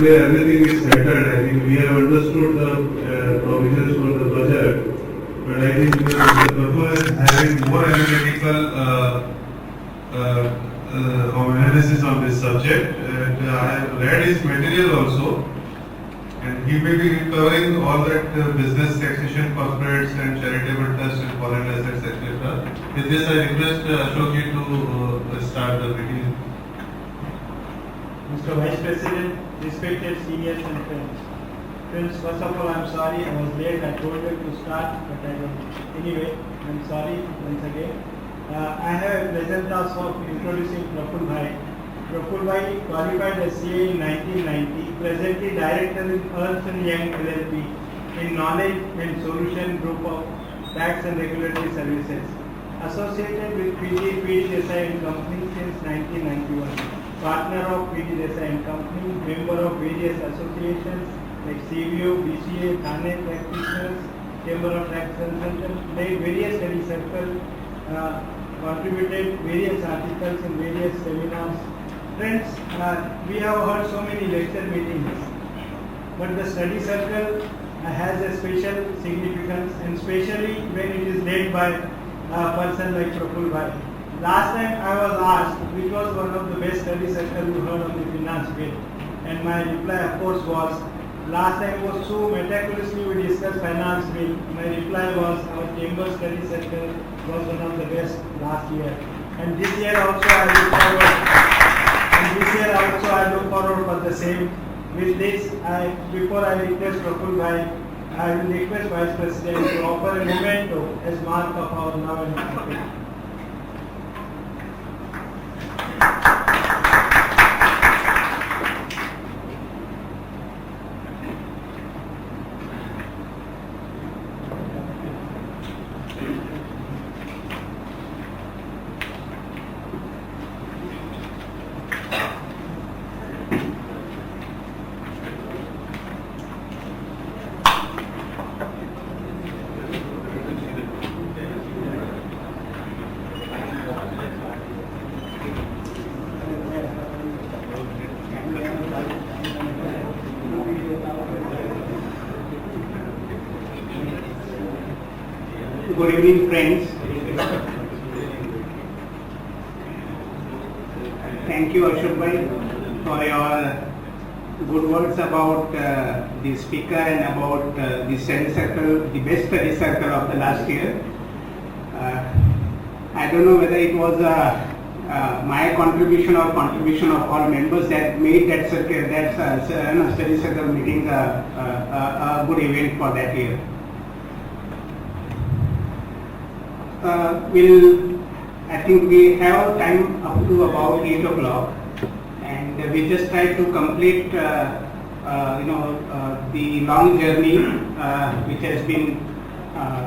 where everything is settled. I think we have understood the provisions for the budget, but I think the purpose having more analytical analysis on this subject. And I have read his material also, and he will be covering all that business taxation, corporates and charitable trusts and foreign assets, etc. With this, I request Ashok ji to start the meeting. Mr. Vice President, respected seniors and friends. Friends, first of all, I'm sorry I was late. I told you to start, but I don't. Anyway, I'm sorry once again. I have a pleasant task of introducing Praful Bhai. Praful Bhai qualified as CA in 1990, presently Director in Ernst & Young LLP in Knowledge and Solution Group of Tax and Regulatory Services. Associated with PG Desai and Company since 1991. Partner of PG Desai and Company, member of various associations like CBO, BCA, Thane Practitioners, Chamber of Tax Consultants, led various study circles, contributed various articles in various seminars. Friends, we have heard so many lecture meetings, but the study circle has a special significance, and especially when it is led by a person like Praful Bhai. Last time I was asked which was one of the best study circles you heard on the finance bill, and my reply of course was, last time was so meticulously we discussed finance bill. My reply was our chamber study circle was one of the best last year, and this year also I look forward for the same. With this, before I request Praful Bhai, I will request Vice President to offer a memento as mark of our love and happiness. Good evening, friends. Thank you, Ashok Bhai, for your good words about the speaker and about the study circle, the best study circle of the last year. I don't know whether it was my contribution or contribution of all members that made that circle, that study circle meeting a good event for that year. I think we have time up to about 8 o'clock, and we just try to complete, the long journey which has been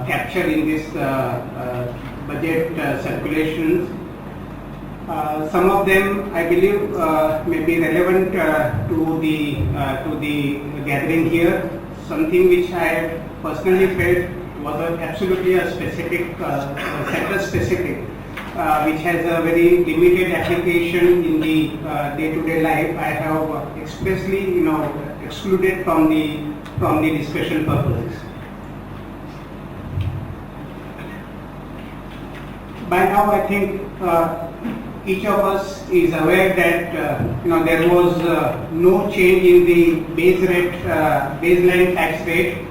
captured in this budget circulations. Some of them, I believe, may be relevant to the gathering here. Something which I personally felt was absolutely a specific, sector specific, which has a very limited application in the day-to-day life. I have expressly, excluded from the discussion purposes. By now, I think each of us is aware that there was no change in the baseline tax rate.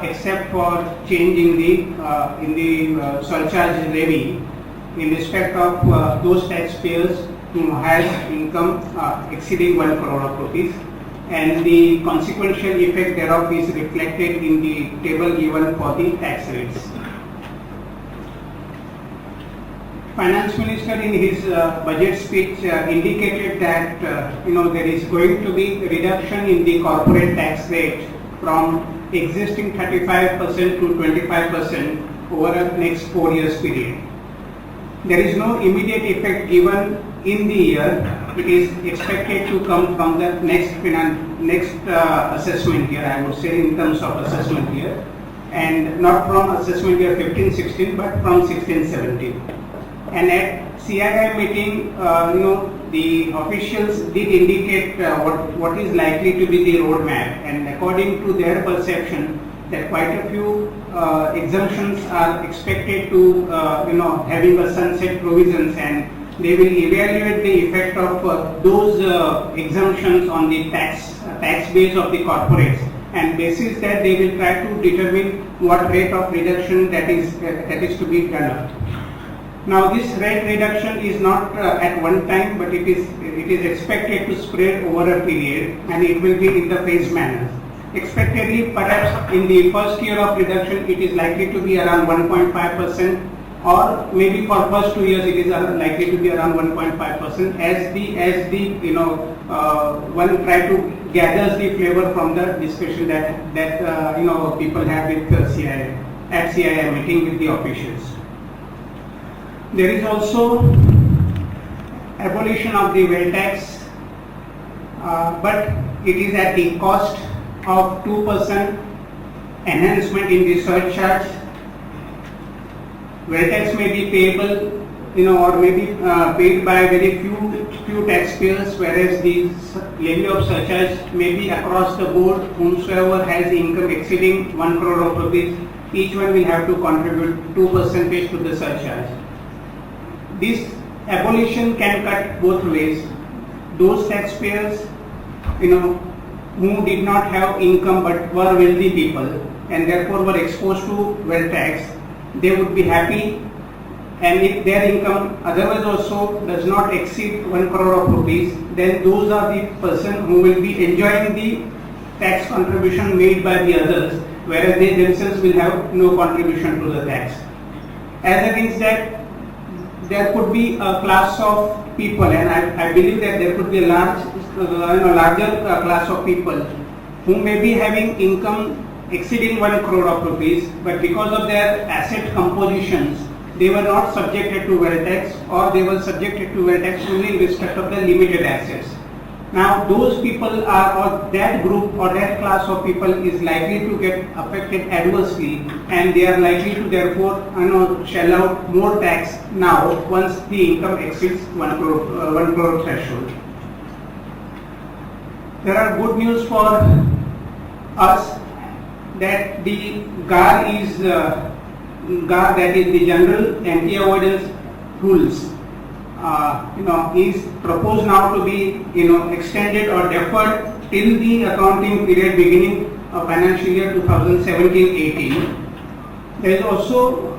Except for change in the surcharge levy in respect of those taxpayers who has income exceeding 1 crore of rupees, and the consequential effect thereof is reflected in the table given for the tax rates. Finance Minister in his budget speech indicated that there is going to be reduction in the corporate tax rate from existing 35% to 25% over the next 4 years period. There is no immediate effect given in the year. It is expected to come from the next assessment year, I would say, in terms of assessment year, and not from assessment year 15-16 but from 16-17. And at CII meeting, the officials did indicate what is likely to be the roadmap, and according to their perception, that quite a few exemptions are expected to, having a sunset provisions, and they will evaluate the effect of those exemptions on the tax base of the corporates, and basis that they will try to determine what rate of reduction that is to be done up. Now this rate reduction is not at one time, but it is expected to spread over a period, and it will be in the phased manner. Expectedly, perhaps in the first year of reduction, it is likely to be around 1.5%, or maybe for first 2 years it is likely to be around 1.5%. As the one try to gathers the flavor from the discussion that people have with CII at CII meeting with the officials. There is also abolition of the wealth tax, but it is at the cost of 2% enhancement in the surcharge. Wealth tax may be payable, or may be paid by very few taxpayers, whereas the levy of surcharge may be across the board. Whomsoever has income exceeding 1 crore of rupees, each one will have to contribute 2% to the surcharge. This abolition can cut both ways. Those taxpayers, who did not have income but were wealthy people and therefore were exposed to wealth tax, they would be happy, and if their income otherwise also does not exceed 1 crore of rupees, then those are the person who will be enjoying the tax contribution made by the others, whereas they themselves will have no contribution to the tax. As against that, there could be a class of people, and I believe that there could be a larger class of people who may be having income exceeding 1 crore of rupees, but because of their asset compositions, they were not subjected to wealth tax, or they were subjected to wealth tax only in respect of the limited assets. Now those people are, or that group or that class of people is likely to get affected adversely, and they are likely to therefore shell out more tax now once the income exceeds 1 crore threshold. There are good news for us that the GAR is that is the General Anti-Avoidance Rules is proposed now to be extended or deferred till the accounting period beginning of financial year 2017-18. There is also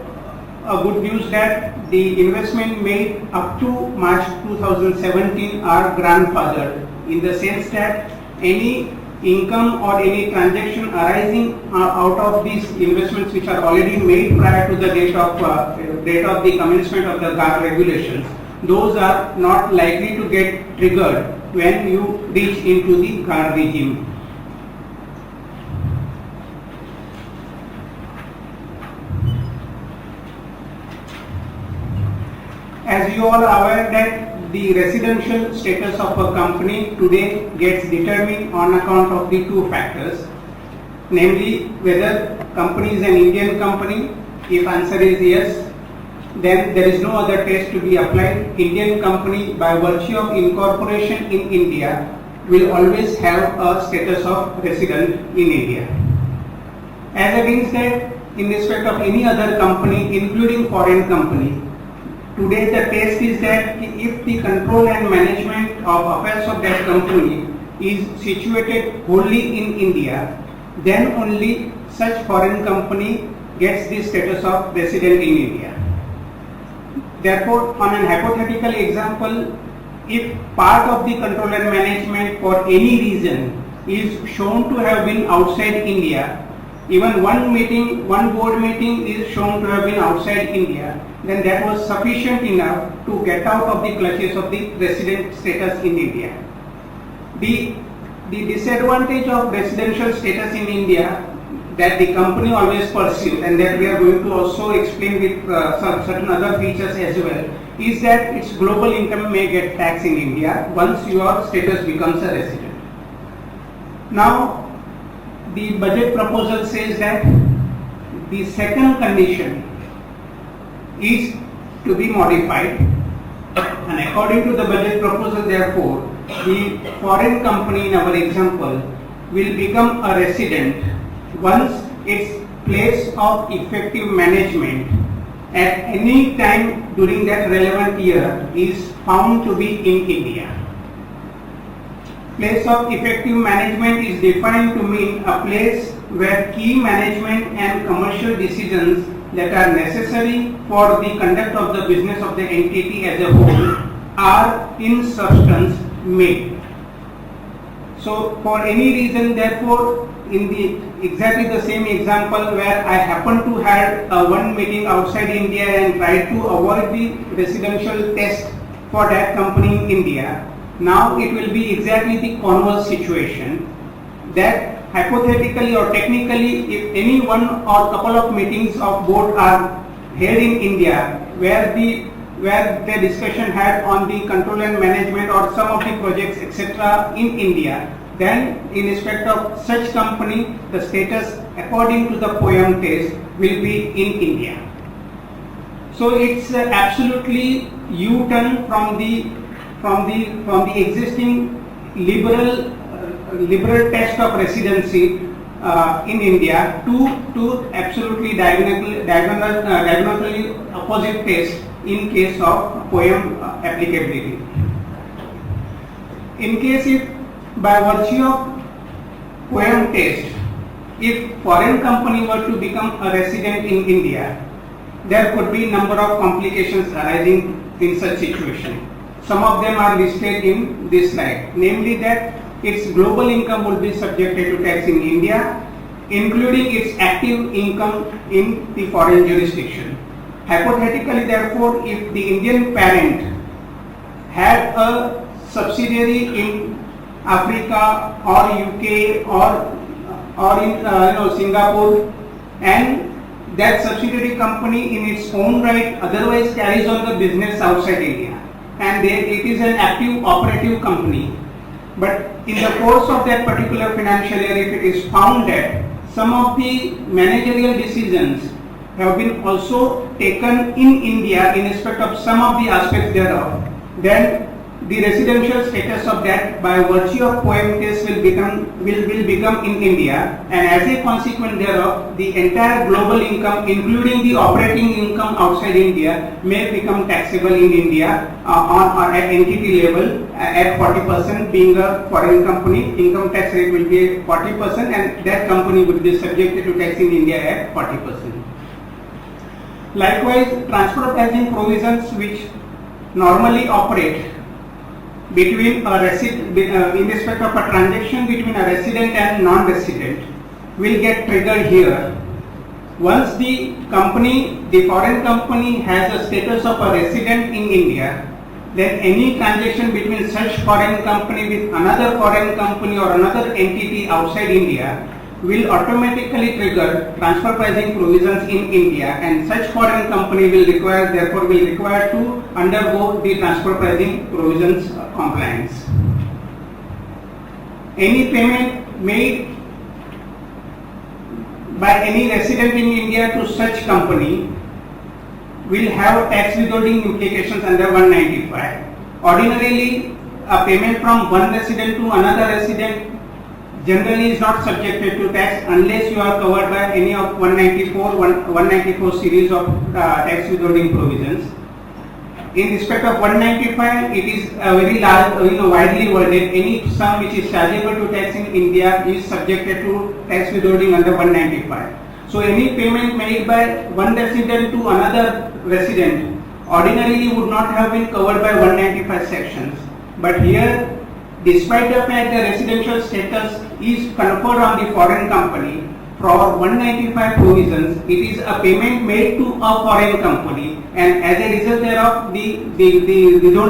a good news that the investment made up to March 2017 are grandfathered, in the sense that any income or any transaction arising out of these investments which are already made prior to the date of the commencement of the GAR regulations, those are not likely to get triggered when you reach into the GAR regime. As you all are aware that the residential status of a company today gets determined on account of the two factors, namely whether company is an Indian company. If answer is yes, then there is no other test to be applied. Indian company, by virtue of incorporation in India, will always have a status of resident in India. As against that, in respect of any other company, including foreign company, today the test is that if the control and management of affairs of that company is situated wholly in India, then only such foreign company gets the status of resident in India. Therefore, on an hypothetical example, if part of the control and management for any reason is shown to have been outside India, even one board meeting is shown to have been outside India, then that was sufficient enough to get out of the clutches of the resident status in India. The disadvantage of residential status in India that the company always pursues, and that we are going to also explain with certain other features as well, is that its global income may get taxed in India once your status becomes a resident. Now, the budget proposal says that the second condition is to be modified, And according to the budget proposal, therefore, the foreign company in our example will become a resident once its place of effective management at any time during that relevant year is found to be in India. Place of effective management is defined to mean a place where key management and commercial decisions that are necessary for the conduct of the business of the entity as a whole are in substance made. So for any reason, therefore, in the exactly the same example where I happen to have one meeting outside India and try to avoid the residential test for that company in India, now it will be exactly the converse situation, that hypothetically or technically, if any one or couple of meetings of board are held in India where the discussion had on the control and management or some of the projects etc. in India, then in respect of such company, the status according to the POEM test will be in India. So it's absolutely U-turn from the existing liberal test of residency in India to absolutely diagonally opposite test in case of POEM applicability. In case if by virtue of POEM test, if foreign company were to become a resident in India, there could be number of complications arising in such situation. Some of them are listed in this slide, namely that its global income would be subjected to tax in India, including its active income in the foreign jurisdiction. Hypothetically, therefore, if the Indian parent had a subsidiary in Africa or UK or in Singapore, and that subsidiary company in its own right otherwise carries on the business outside India, and it is an active operative company. But in the course of that particular financial year, if it is found that some of the managerial decisions have been also taken in India in respect of some of the aspects thereof, then the residential status of that by virtue of POEM test will become in India, and as a consequence thereof, the entire global income, including the operating income outside India, may become taxable in India on at entity level at 40%. Being a foreign company, income tax rate will be 40%, and that company would be subjected to tax in India at 40%. Likewise, transfer pricing provisions which normally operate between in respect of a transaction between a resident and non-resident will get triggered here. Once the foreign company has a status of a resident in India, then any transaction between such foreign company with another foreign company or another entity outside India will automatically trigger transfer pricing provisions in India, and such foreign company will require to undergo the transfer pricing provisions compliance. Any payment made by any resident in India to such company will have tax withholding implications under 195. Ordinarily, a payment from one resident to another resident generally is not subjected to tax unless you are covered by any of 194 series of tax withholding provisions. In respect of 195, it is a very large, widely worded. Any sum which is chargeable to tax in India is subjected to tax withholding under 195. So any payment made by one resident to another resident ordinarily would not have been covered by 195 sections. But here, despite the fact the residential status is conferred on the foreign company, for 195 provisions, it is a payment made to a foreign company, and as a result thereof, the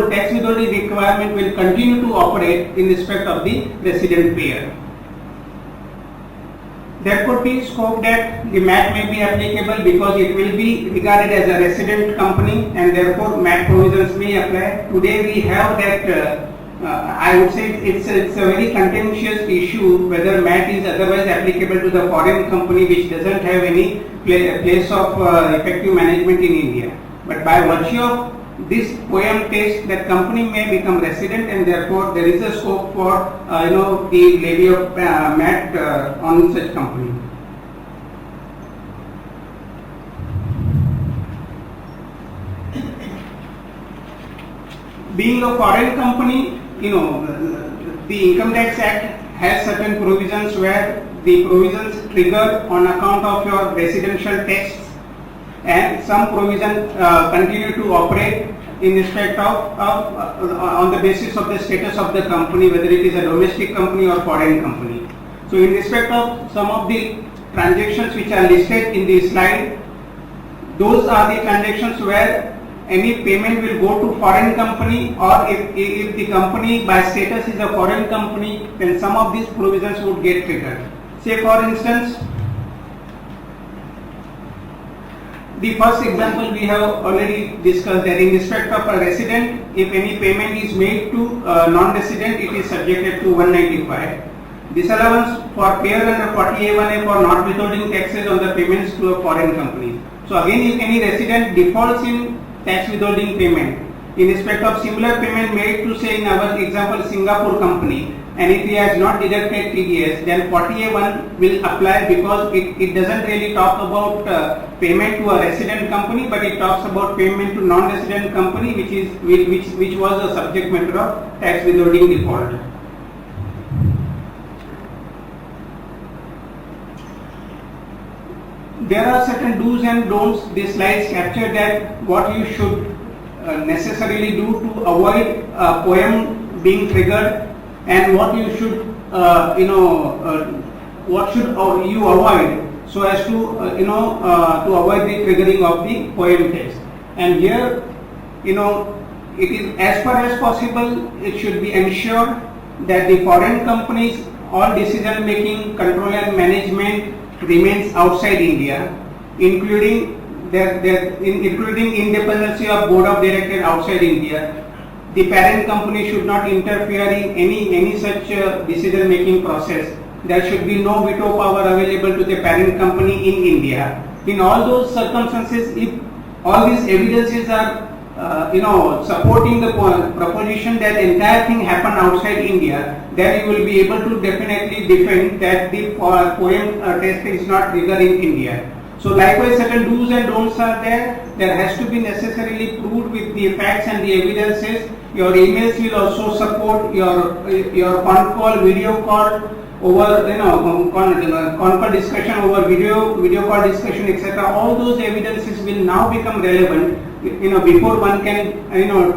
tax withholding requirement will continue to operate in respect of the resident payer. There could be scope that the MAT may be applicable because it will be regarded as a resident company, and therefore MAT provisions may apply. Today we have that. I would say it's a very contentious issue whether MAT is otherwise applicable to the foreign company which doesn't have any place of effective management in India. But by virtue of this POEM test, that company may become resident, and therefore there is a scope for the levy of MAT on such company. Being a foreign company, the Income Tax Act has certain provisions where the provisions trigger on account of your residential tax, and some provisions continue to operate in respect of on the basis of the status of the company, whether it is a domestic company or foreign company. So in respect of some of the transactions which are listed in the slide, those are the transactions where any payment will go to foreign company, or if the company by status is a foreign company, then some of these provisions would get triggered. Say for instance, the first example we have already discussed, that in respect of a resident, if any payment is made to non-resident, it is subjected to 195. Disallowance for payer under 40A1A for not withholding taxes on the payments to a foreign company. So again, if any resident defaults in tax withholding payment in respect of similar payment made to, say in our example, Singapore company, and if he has not deducted TDS, then 40A1 will apply, because it doesn't really talk about payment to a resident company, but it talks about payment to non-resident company, which was a subject matter of tax withholding default. There are certain do's and don'ts. These slides capture that what you should necessarily do to avoid POEM being triggered, and what you should what should you avoid so as to to avoid the triggering of the POEM test. And here it is as far as possible, it should be ensured that the foreign companies, all decision making, control and management remains outside India, including including independency of board of directors outside India. The parent company should not interfere in any such decision making process. There should be no veto power available to the parent company in India. In all those circumstances, if all these evidences are supporting the proposition that entire thing happened outside India, then you will be able to definitely defend that the POEM test is not triggered in India. So likewise, certain do's and don'ts are there. There has to be necessarily proved with the facts and the evidences. Your emails will also support your con call, video call over con call discussion over video call discussion, etc. All those evidences will now become relevant before one can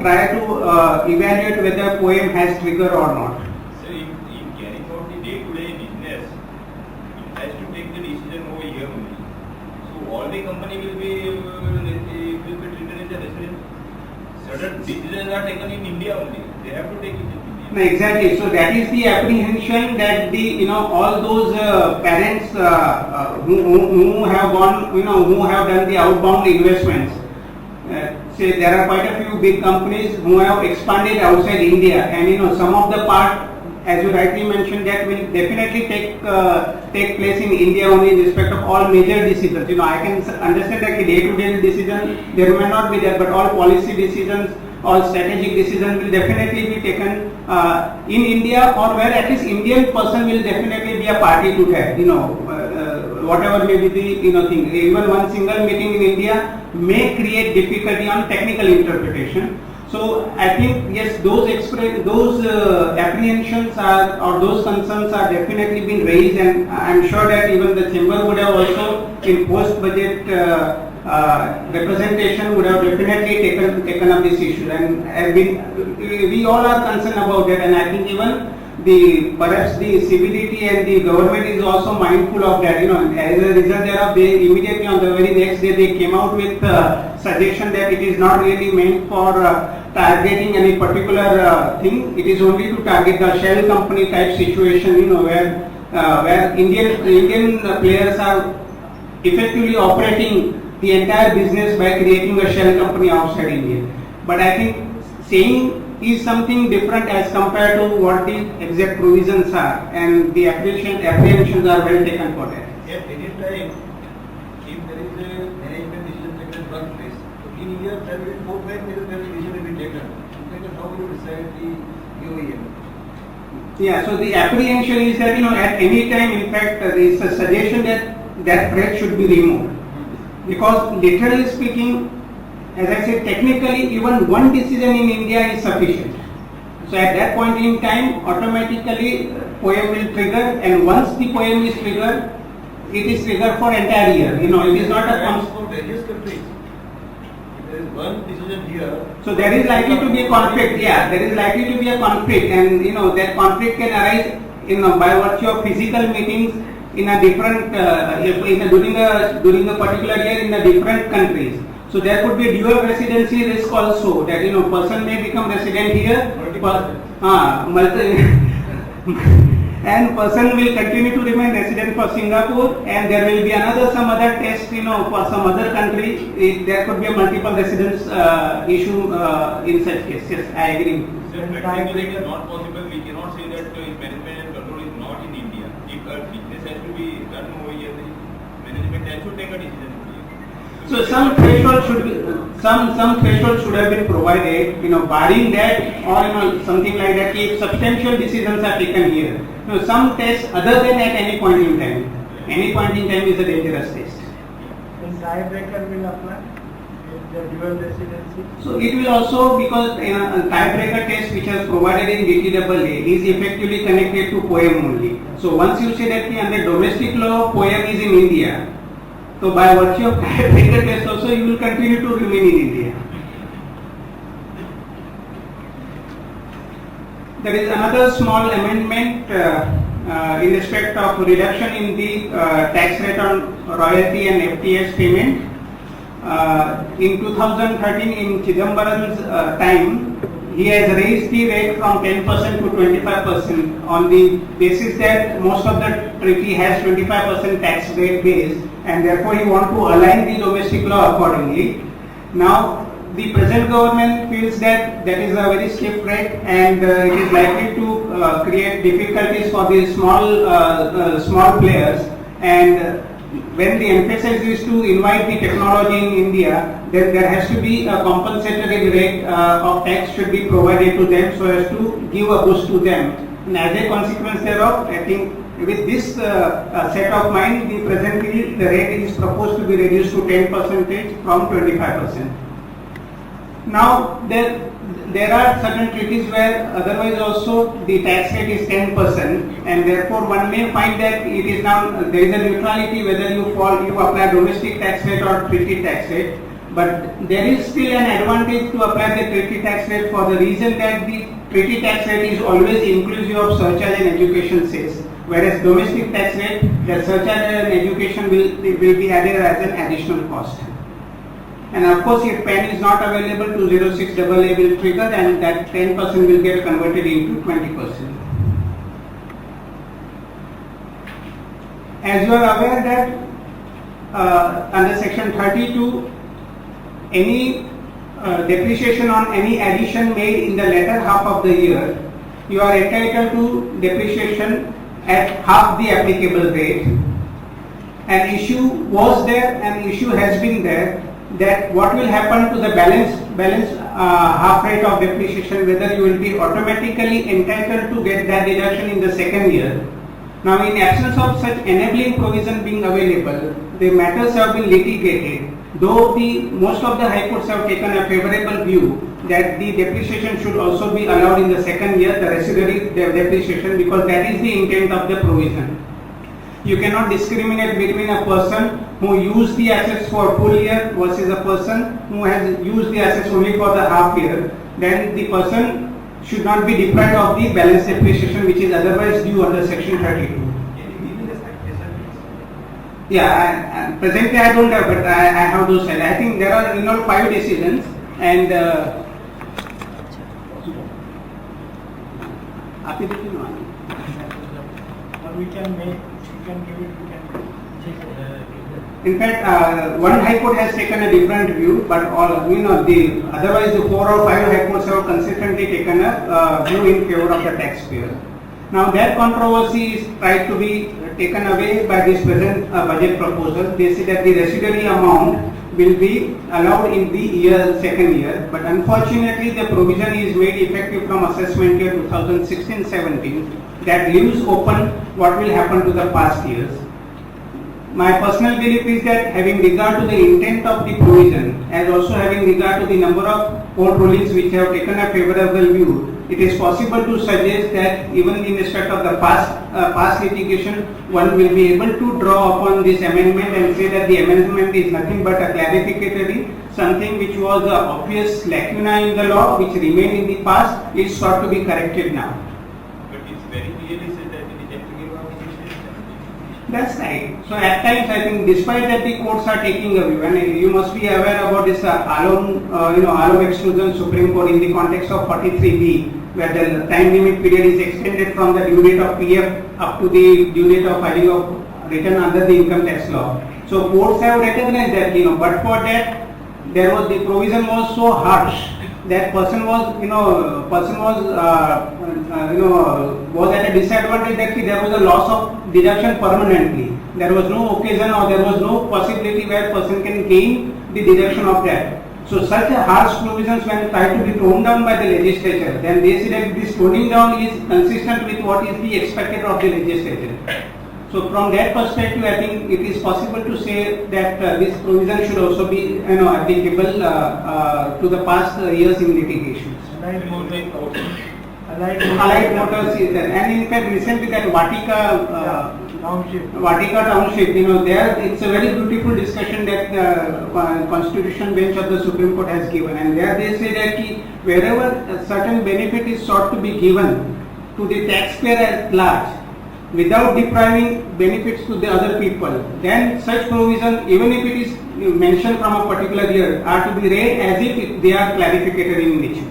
try to evaluate whether POEM has trigger or not. So in carrying out the day-to-day business, it has to take the decision over here only. So all the company will be treated as a resident. Certain decisions are taken in India only. They have to take it in India. No, exactly. So that is the apprehension that the all those parents who have gone who have done the outbound investments. Say there are quite a few big companies who have expanded outside India, and some of the part, as you rightly mentioned, that will definitely take place in India only in respect of all major decisions. I can understand that the day-to-day decision there may not be there, but all policy decisions, all strategic decisions will definitely be taken in India, or where at least Indian person will definitely be a party to that. Whatever may be the thing. Even one single meeting in India may create difficulty on technical interpretation. So I think yes, those apprehensions are, or those concerns are definitely been raised, and I am sure that even the chamber would have also in post-budget representation would have definitely taken up this issue, and we all are concerned about that, and I think even perhaps the CBDT and the government is also mindful of that. As a result thereof, they immediately on the very next day they came out with suggestion that it is not really meant for targeting any particular thing. It is only to target the shell company type situation, where Indian players are effectively operating the entire business by creating a shell company outside India. But I think saying is something different as compared to what the exact provisions are, and the apprehensions are well taken for that. At any time, if there is a management decision taken in one place, so in here there will be 4-5 major Yeah, so the apprehension is that, at any time, in fact, there is a suggestion that that threat should be removed. Because literally speaking, as I said, technically even one decision in India is sufficient. So at that point in time, automatically poem will trigger, and once the poem is triggered, it is triggered for entire year. It is not a for various countries. If there is one decision here. So there is likely to be a conflict. Yeah, there is likely to be a conflict, and that conflict can arise, by virtue of physical meetings in a different during a particular year in a different countries. So there could be a dual residency risk also, that person may become resident here, and person will continue to remain resident for Singapore, and there will be some other test, for some other country. There could be a multiple residence issue in such cases. Yes, I agree. Practically it is not possible. We cannot say that management and control is not in India. If a business has to be done over here, the management has to take a decision. So some threshold should have been provided, barring that, or something like that. If substantial decisions are taken here, some tests other than at any point in time. Any point in time is a dangerous test. And tiebreaker will apply if the dual residency. So it will also, because a tiebreaker test which is provided in DTAA is effectively connected to poem only. So once you say that under domestic law poem is in India, so by virtue of tiebreaker test also you will continue to remain in India. There is another small amendment in respect of reduction in the tax rate on royalty and FTS payment. In 2013, in Chidambaram's time, he has raised the rate from 10% to 25% on the basis that most of the treaty has 25% tax rate base, and therefore he wants to align the domestic law accordingly. Now, the present government feels that that is a very stiff rate, and it is likely to create difficulties for the small players. And when the emphasis is to invite the technology in India, then there has to be a compensatory rate of tax should be provided to them so as to give a boost to them. And as a consequence thereof, I think with this set of mind, presently the rate is proposed to be reduced to 10% from 25%. Now there are certain treaties where otherwise also the tax rate is 10%, and therefore one may find that it is now there is a neutrality whether you apply domestic tax rate or treaty tax rate. But there is still an advantage to apply the treaty tax rate for the reason that the treaty tax rate is always inclusive of surcharge and education cess, whereas domestic tax rate, the surcharge and education will be added as an additional cost. And of course, if PAN is not available, 206AA will trigger, and that 10% will get converted into 20%. As you are aware that under section 32, any depreciation on any addition made in the latter half of the year, you are entitled to depreciation at half the applicable rate. An issue was there, an issue has been there, that what will happen to the balance half rate of depreciation, whether you will be automatically entitled to get that deduction in the second year. Now, in absence of such enabling provision being available, the matters have been litigated, though most of the high courts have taken a favorable view that the depreciation should also be allowed in the second year, the residuary depreciation, because that is the intent of the provision. You cannot discriminate between a person who used the assets for full year versus a person who has used the assets only for the half year. Then the person should not be deprived of the balance depreciation which is otherwise due under section 32. Yeah, presently I don't have, but I have those. I think there are 5 decisions, and we can give it. In fact, one high court has taken a different view, but otherwise the 4 or 5 high courts have consistently taken a view in favor of the taxpayer. Now that controversy is tried to be taken away by this present budget proposal. They say that the residuary amount will be allowed in the second year, but unfortunately the provision is made effective from assessment year 2016-17 that leaves open what will happen to the past years. My personal belief is that having regard to the intent of the provision, as also having regard to the number of court rulings which have taken a favorable view, it is possible to suggest that even in respect of the past litigation, one will be able to draw upon this amendment and say that the amendment is nothing but a clarificatory, something which was an obvious lacuna in the law which remained in the past is sought to be corrected now. But it's very clearly said that it is applicable on the situation. That's right. So at times I think despite that the courts are taking a view, and you must be aware about this alum exclusion Supreme Court in the context of 43B, where the time limit period is extended from the due date of PF up to the due date of filing of return under the income tax law. So courts have recognized that, but for that there was the provision was so harsh that person was at a disadvantage that there was a loss of deduction permanently. There was no occasion or there was no possibility where person can gain the deduction of that. So such a harsh provisions when tried to be toned down by the legislature, then they say that this toning down is consistent with what is the expected of the legislature. So from that perspective, I think it is possible to say that this provision should also be applicable to the past years in litigations. Allied Motors is there, and in fact recently that Vatika Township, there it's a very beautiful discussion that the Constitution bench of the Supreme Court has given, and there they say that wherever a certain benefit is sought to be given to the taxpayer at large, without depriving benefits to the other people, then such provision, even if it is mentioned from a particular year, are to be read as if they are clarificatory in nature.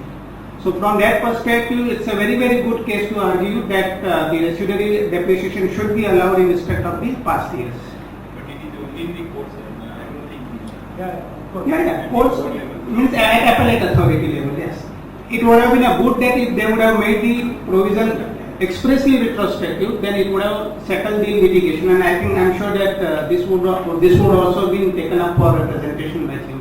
So from that perspective, it's a very, very good case to argue that the residuary depreciation should be allowed in respect of the past years. But it is only in the courts, I don't think. Courts means at appellate authority level, yes. It would have been a good that if they would have made the provision expressly retrospective, then it would have settled the litigation, and I'm sure that this would also been taken up for representation by him.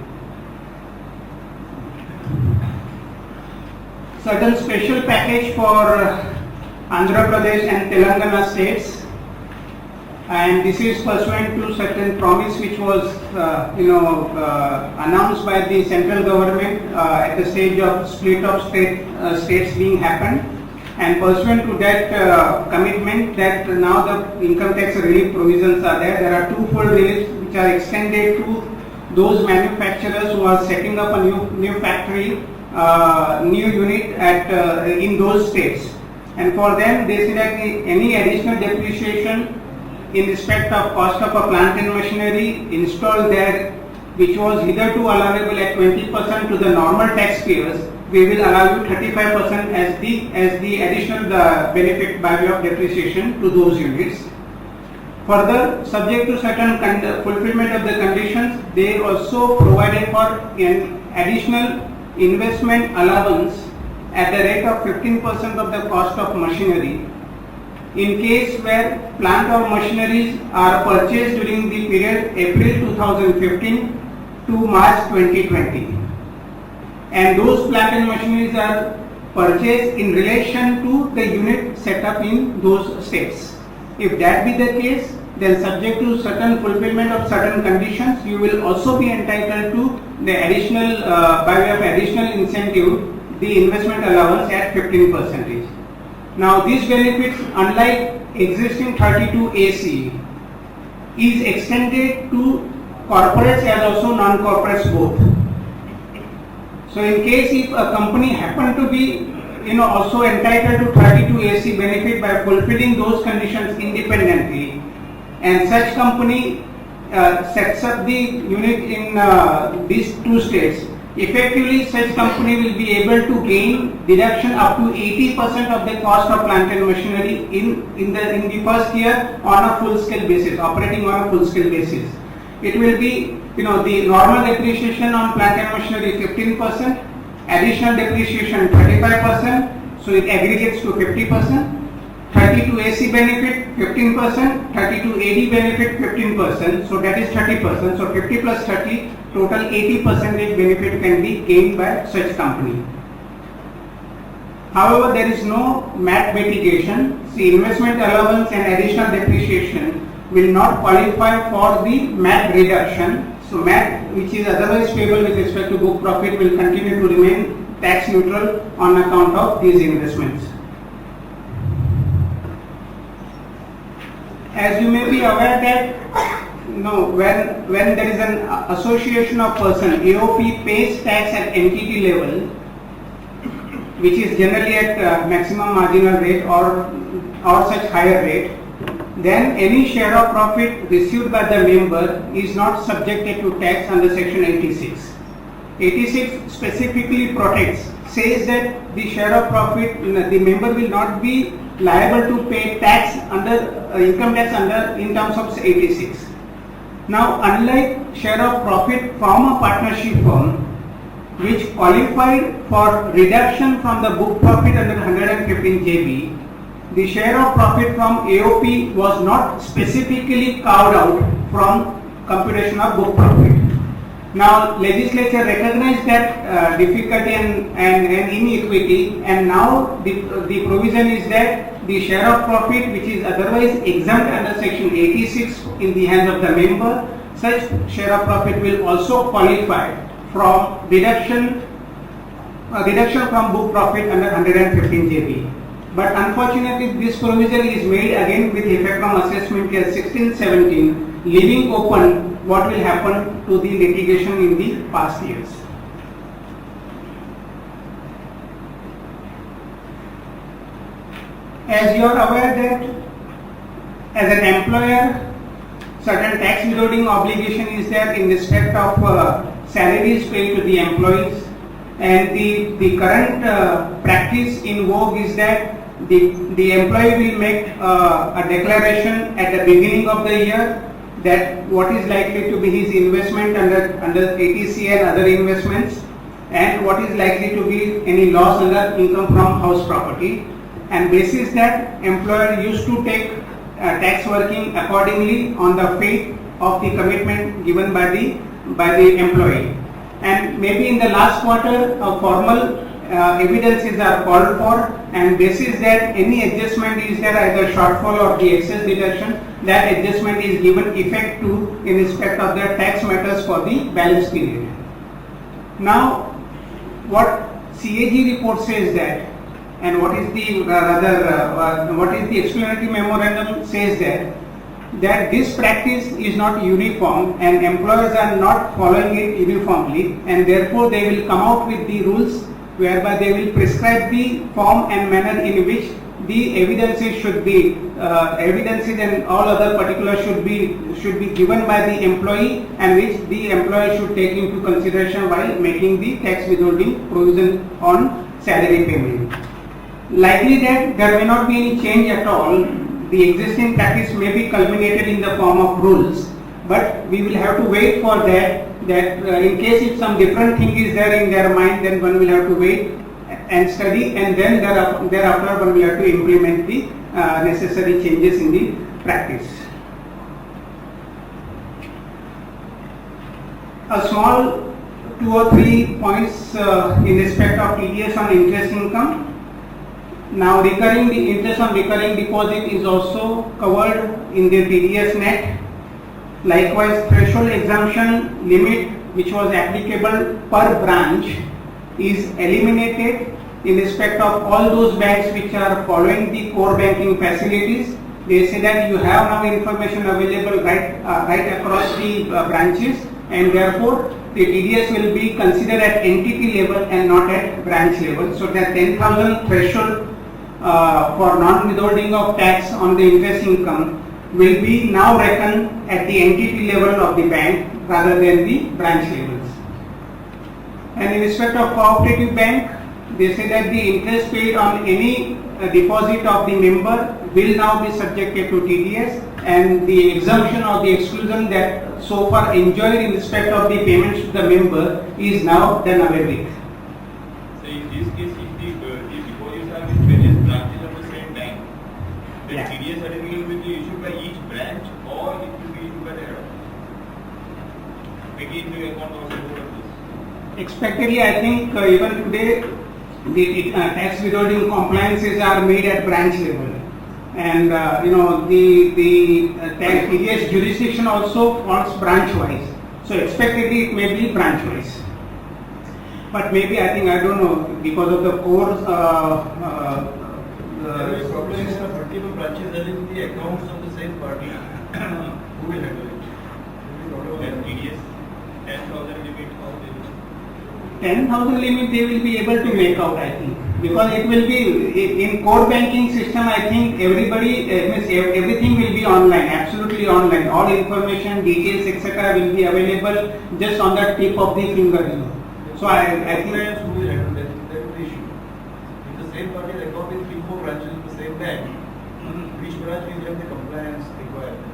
Certain special package for Andhra Pradesh and Telangana states, and this is pursuant to certain promise which was announced by the central government at the stage of split of states being happened, and pursuant to that commitment that now the income tax relief provisions are there are twofold reliefs which are extended to those manufacturers who are setting up a new factory, new unit in those states, and for them they say that any additional depreciation in respect of cost of a plant and machinery installed there, which was hitherto allowable at 20% to the normal taxpayers, we will allow you 35% as the additional benefit by way of depreciation to those units. Further, subject to certain fulfillment of the conditions, they also provided for an additional investment allowance at the rate of 15% of the cost of machinery in case where plant or machineries are purchased during the period April 2015 to March 2020, and those plant and machineries are purchased in relation to the unit set up in those states. If that be the case, then subject to certain fulfillment of certain conditions, you will also be entitled to the additional, by way of additional incentive, the investment allowance at 15%. Now these benefits, unlike existing 32AC, is extended to corporates as also non-corporates both. So in case if a company happen to be also entitled to 32AC benefit by fulfilling those conditions independently, and such company sets up the unit in these two states, effectively such company will be able to gain deduction up to 80% of the cost of plant and machinery in the first year on a full scale basis, operating on a full scale basis. It will be the normal depreciation on plant and machinery 15%, additional depreciation 35%, so it aggregates to 50%. 32AC benefit 15%, 32AD benefit 15%, so that is 30%. So 50 plus 30, total 80% benefit can be gained by such company. However, there is no MAT mitigation. See, investment allowance and additional depreciation will not qualify for the MAT reduction. So MAT, which is otherwise payable with respect to book profit, will continue to remain tax neutral on account of these investments. As you may be aware that when there is an association of person, AOP pays tax at entity level, which is generally at maximum marginal rate or such higher rate, then any share of profit received by the member is not subjected to tax under section 86. 86 specifically protects, says that the share of profit, the member will not be liable to pay tax under income tax under in terms of 86. Now, unlike share of profit from a partnership firm, which qualified for reduction from the book profit under 115 JB, the share of profit from AOP was not specifically carved out from computation of book profit. Now, legislature recognized that difficulty and inequity, and now the provision is that the share of profit which is otherwise exempt under section 86 in the hands of the member, such share of profit will also qualify from reduction from book profit under 115 JB. But unfortunately, this provision is made again with effect from assessment year 16-17, leaving open what will happen to the litigation in the past years. As you are aware that as an employer, certain tax withholding obligation is there in respect of salaries paid to the employees, and the current practice in vogue is that the employee will make a declaration at the beginning of the year that what is likely to be his investment under ATC and other investments, and what is likely to be any loss under income from house property, and basis that employer used to take tax working accordingly on the faith of the commitment given by the employee. And maybe in the last quarter, formal evidences are called for, and basis that any adjustment is there, either shortfall or the excess deduction, that adjustment is given effect to in respect of the tax matters for the balance period. Now, what CAG report says that, and what is the what is the explanatory memorandum says that this practice is not uniform and employers are not following it uniformly, and therefore they will come out with the rules whereby they will prescribe the form and manner in which the evidences should be evidences and all other particulars should be given by the employee, and which the employer should take into consideration while making the tax withholding provision on salary payment. Likely that there may not be any change at all. The existing practice may be culminated in the form of rules, but we will have to wait for that in case if some different thing is there in their mind, then one will have to wait and study, and then thereafter one will have to implement the necessary changes in the practice. A small 2 or 3 points in respect of TDS on interest income. Now, the interest on recurring deposit is also covered in the TDS net. Likewise, threshold exemption limit which was applicable per branch is eliminated in respect of all those banks which are following the core banking facilities. They say that you have now information available right across the branches, and therefore the TDS will be considered at entity level and not at branch level. So that 10,000 threshold for non-withholding of tax on the interest income will be now reckoned at the entity level of the bank rather than the branch levels. And in respect of cooperative bank, they say that the interest paid on any deposit of the member will now be subjected to TDS, and the exemption or the exclusion that so far enjoyed in respect of the payments to the member is now done away with. So in this case, if the deposits are with various branches of the same bank, the Yeah. TDS certificate will be issued by each branch, or it will be issued by the head office? piggy into your account also go like this? Expectedly, I think even today, the tax withholding compliances are made at branch level. And the tax TDS jurisdiction also falls branch wise. So expectedly it may be branch wise. But maybe I think, I don't know, because of the core There is problem in the multiple branches, there is the accounts of the same party. Who will handle it? And TDS, 10,000 limit, how they will? 10,000 limit they will be able to make out, I think, because it will be in core banking system. I think everything will be online, absolutely online. All information, details, etc. will be available just on the tip of the finger. So I think Compliance, who will handle that? That is the issue. If the same party's account is 3-4 branches in the same bank, which branch will have the compliance requirement?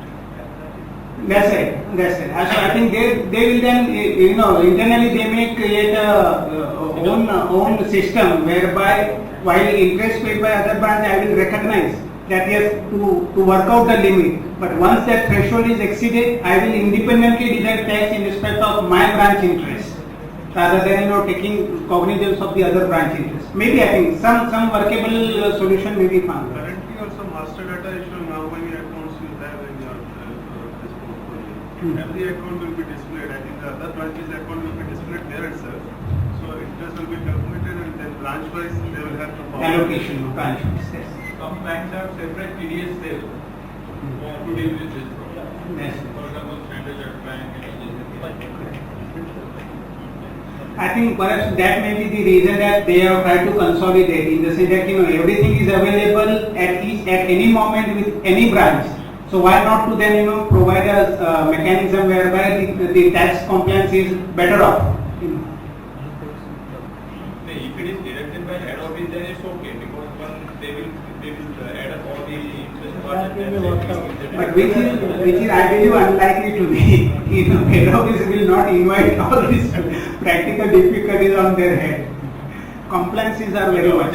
that's it. That's it. So I think they will then internally they may create a own system whereby while interest paid by other branch, I will recognize that yes, to work out the limit. But once that threshold is exceeded, I will independently deduct tax in respect of my branch interest, rather than taking cognizance of the other branch interest. Maybe I think some workable solution may be found. Currently also master data is showing how many accounts you have in your this portfolio. Every account will be displayed. I think the other branches account will be displayed there itself. So interest will be calculated and then branch wise they will have to follow. Allocation of branch. Yes. Some banks have separate TDS cell to deal with this problem. Yes. For example, Standard Chartered Bank and I think perhaps that may be the reason that they have tried to consolidate, in the sense that everything is available at any moment with any branch. So why not to then provide a mechanism whereby the tax compliance is better off. If it is directed by head office, then it's okay because they will add up all the interest part and then But which is I believe unlikely to be. Head office will not invite all these practical difficulties on their head. Compliances are very much.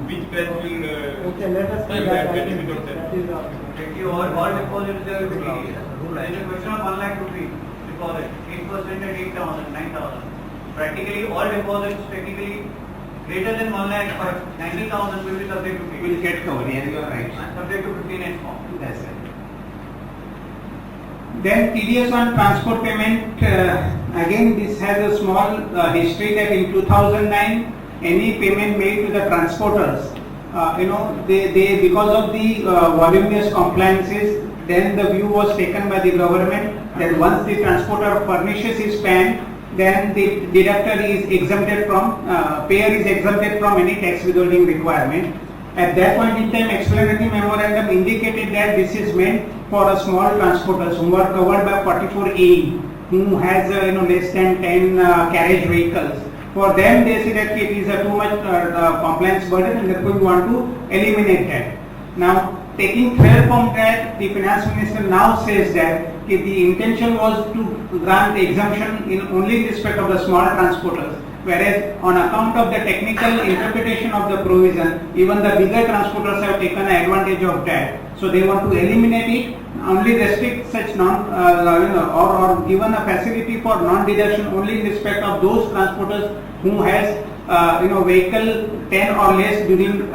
Which bank will Okay, let us see that. I think that is all deposits there will be there is a question of 1 lakh rupee deposit, 8% at 8,000, 9,000. Practically all deposits technically greater than 1 lakh but 90,000 will be subject to fee. Will get covered. Yeah, you are right. And subject to 15H form. That's right. Then TDS on transport payment. Again, this has a small history that in 2009, any payment made to the transporters, they because of the voluminous compliances, then the view was taken by the government that once the transporter furnishes his PAN, then the deductor is exempted from, payer is exempted from any tax withholding requirement. At that point in time, explanatory memorandum indicated that this is meant for a small transporters who are covered by 44A, who has less than 10 carriage vehicles. For them, they say that it is too much compliance burden and therefore we want to eliminate that. Now, taking fair from that, the finance minister now says that if the intention was to grant exemption in only respect of the small transporters, whereas on account of the technical interpretation of the provision, even the bigger transporters have taken advantage of that. So they want to eliminate it, only restrict such or given a facility for non-deduction only in respect of those transporters who has vehicle 10 or less during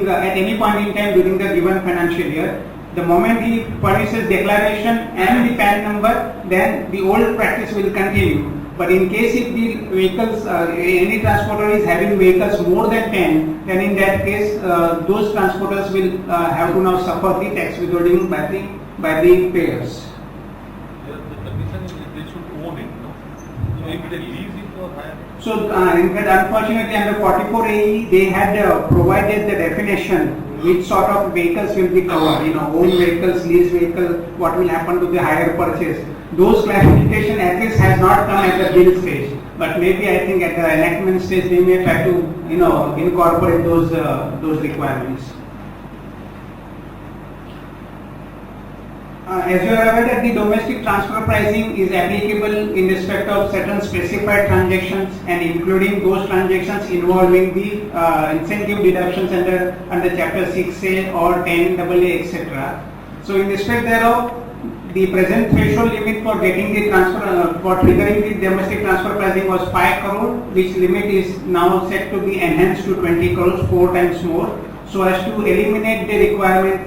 at any point in time during the given financial year. The moment he furnishes declaration and the PAN number, then the old practice will continue. But in case if the vehicles, any transporter is having vehicles more than 10, then in that case, those transporters will have to now suffer the tax withholding by the payers. The mission is they should own it, no? So if they lease it for hire. So in fact, unfortunately, under 44AE, they had provided the definition which sort of vehicles will be covered, own vehicles, lease vehicle, what will happen to the hire purchase. Those clarification at least has not come at the bill stage, but maybe I think at the enactment stage they may try to incorporate those requirements. As you are aware that the domestic transfer pricing is applicable in respect of certain specified transactions and including those transactions involving the incentive deductions under chapter 6A or 10AA etc. So in respect thereof, the present threshold limit for getting the transfer, for triggering the domestic transfer pricing was 5 crore, which limit is now set to be enhanced to 20 crores, 4 times more, so as to eliminate the requirement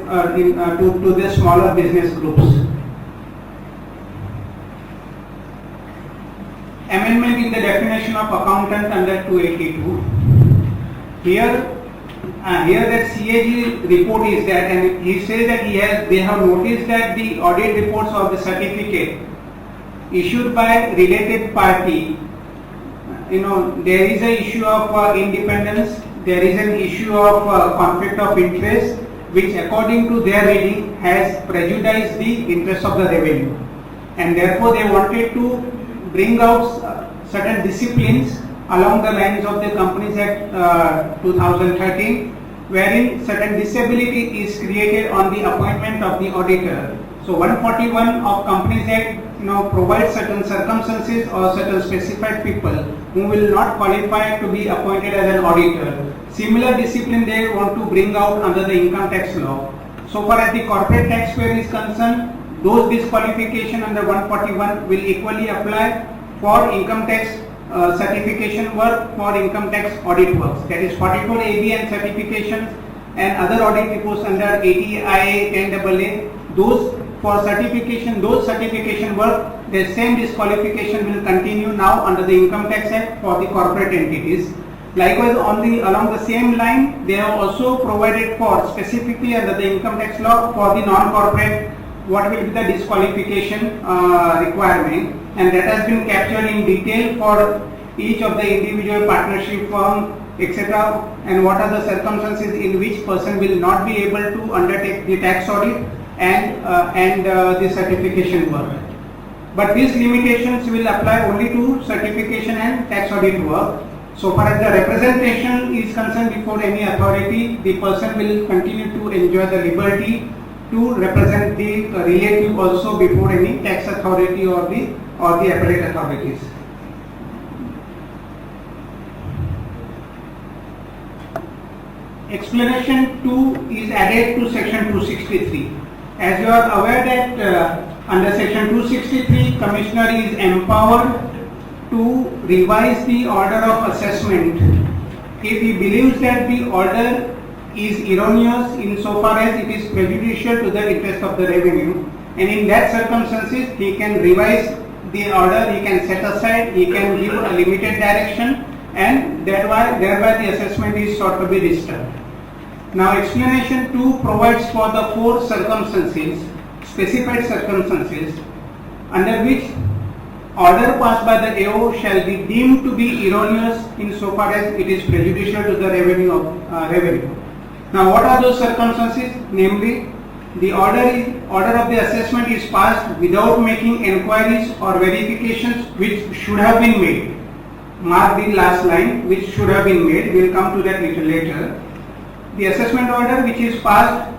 to the smaller business groups. Amendment in the definition of accountant under 282. Here that CAG report is that, and he says that they have noticed that the audit reports of the certificate issued by related party, there is an issue of independence, there is an issue of conflict of interest, which according to their reading has prejudiced the interest of the revenue, and therefore they wanted to bring out certain disciplines along the lines of the Companies Act 2013, wherein certain disability is created on the appointment of the auditor. So 141 of Companies Act provides certain circumstances or certain specified people who will not qualify to be appointed as an auditor. Similar discipline they want to bring out under the income tax law. So far as the corporate taxpayer is concerned, those disqualification under 141 will equally apply for income tax certification work, for income tax audit works, that is 44 ABN certifications and other audit reports under 80 IA 10 AA. Those for certification, those certification work, the same disqualification will continue now under the Income Tax Act for the corporate entities. Likewise, along the same line, they have also provided for specifically under the income tax law for the non-corporate what will be the disqualification requirement, and that has been captured in detail for each of the individual partnership firm, etc., and what are the circumstances in which person will not be able to undertake the tax audit and the certification work. But these limitations will apply only to certification and tax audit work. So far as the representation is concerned before any authority, the person will continue to enjoy the liberty to represent the relative also before any tax authority or the appellate authorities. Explanation 2 is added to section 263. As you are aware that under section 263, Commissioner is empowered to revise the order of assessment if he believes that the order is erroneous insofar as it is prejudicial to the interest of the revenue, and in that circumstances he can revise the order, he can set aside, he can give a limited direction, and thereby the assessment is sought to be disturbed. Now explanation 2 provides for the 4 circumstances, specified circumstances, under which order passed by the AO shall be deemed to be erroneous insofar as it is prejudicial to the revenue. Now what are those circumstances? Namely, the order of the assessment is passed without making enquiries or verifications which should have been made. Mark the last line, which should have been made. We will come to that little later. The assessment order which is passed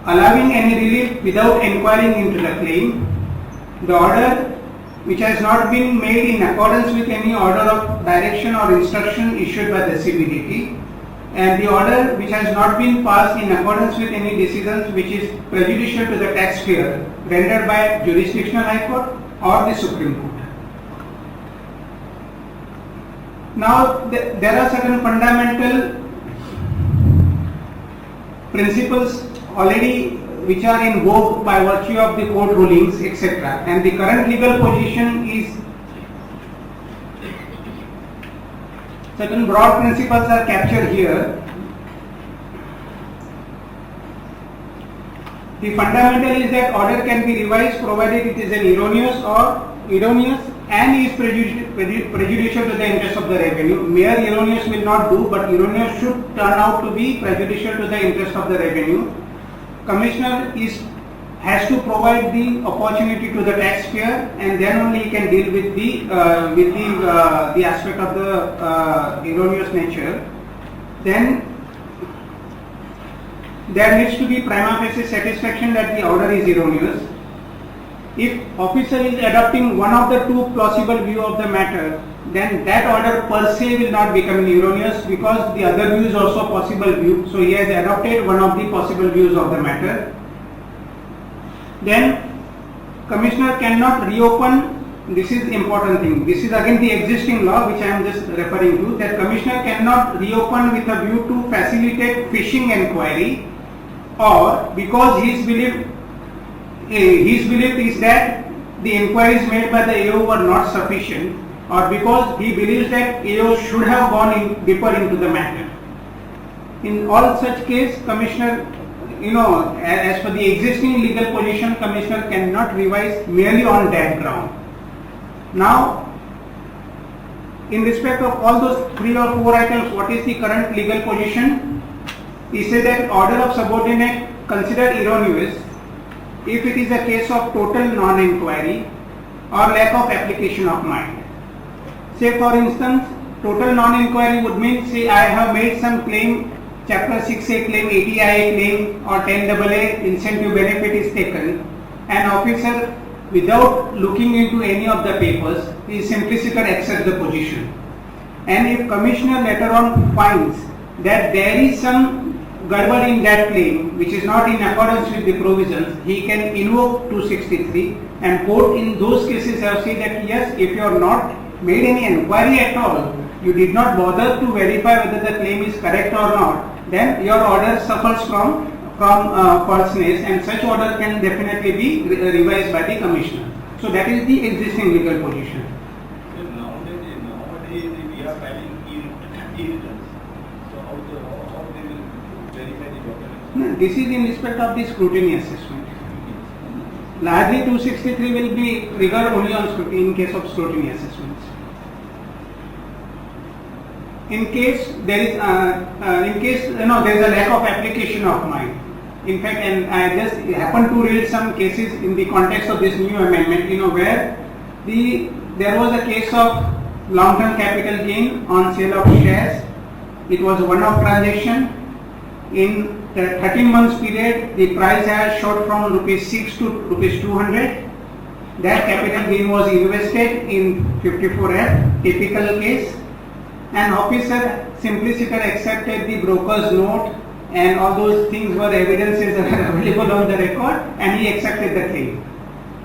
allowing any relief without inquiring into the claim. The order which has not been made in accordance with any order of direction or instruction issued by the CBDT, and the order which has not been passed in accordance with any decisions which is prejudicial to the taxpayer rendered by jurisdictional high court or the Supreme Court. Now there are certain fundamental principles already which are in vogue by virtue of the court rulings, etc., and the current legal position is certain broad principles are captured here. The fundamental is that order can be revised provided it is an erroneous and is prejudicial to the interest of the revenue. Mere erroneous will not do, but erroneous should turn out to be prejudicial to the interest of the revenue. Commissioner has to provide the opportunity to the taxpayer, and then only he can deal with the aspect of the erroneous nature. Then there needs to be prima facie satisfaction that the order is erroneous. If officer is adopting one of the 2 plausible view of the matter, then that order per se will not become erroneous because the other view is also possible view. So he has adopted one of the possible views of the matter. Then Commissioner cannot reopen. This is important thing. This is again the existing law which I am just referring to, that Commissioner cannot reopen with a view to facilitate fishing enquiry, or because his belief is that the inquiries made by the AO were not sufficient, or because he believes that AO should have gone in deeper into the matter. In all such case, Commissioner, as per the existing legal position, Commissioner cannot revise merely on that ground. Now, in respect of all those 3 or 4 items, what is the current legal position? He said that order of subordinate considered erroneous if it is a case of total non-inquiry or lack of application of mind. Say for instance, total non-inquiry would mean, say I have made some claim, chapter 6A claim, 80IA claim or 10AA incentive benefit is taken, and officer without looking into any of the papers, he simply accepts the position. And if Commissioner later on finds that there is some gadbad in that claim which is not in accordance with the provisions, he can invoke 263, and court in those cases have said that yes, if you have not made any inquiry at all, you did not bother to verify whether the claim is correct or not, then your order suffers from falseness, and such order can definitely be revised by the Commissioner. So that is the existing legal position. So nowadays we are filing e-returns. So how they will verify the documents? No, this is in respect of the scrutiny assessment. Largely 263 will be triggered only on scrutiny, in case of scrutiny assessments. In case there is there is a lack of application of mind. In fact, and I just happened to read some cases in the context of this new amendment, where there was a case of long-term capital gain on sale of shares. It was a one-off transaction. In the 13 months period, the price has shot from rupees 6 to rupees 200. That capital gain was invested in 54F, typical case. An officer simply accepted the broker's note, and all those things were evidences that are available on the record, and he accepted the claim.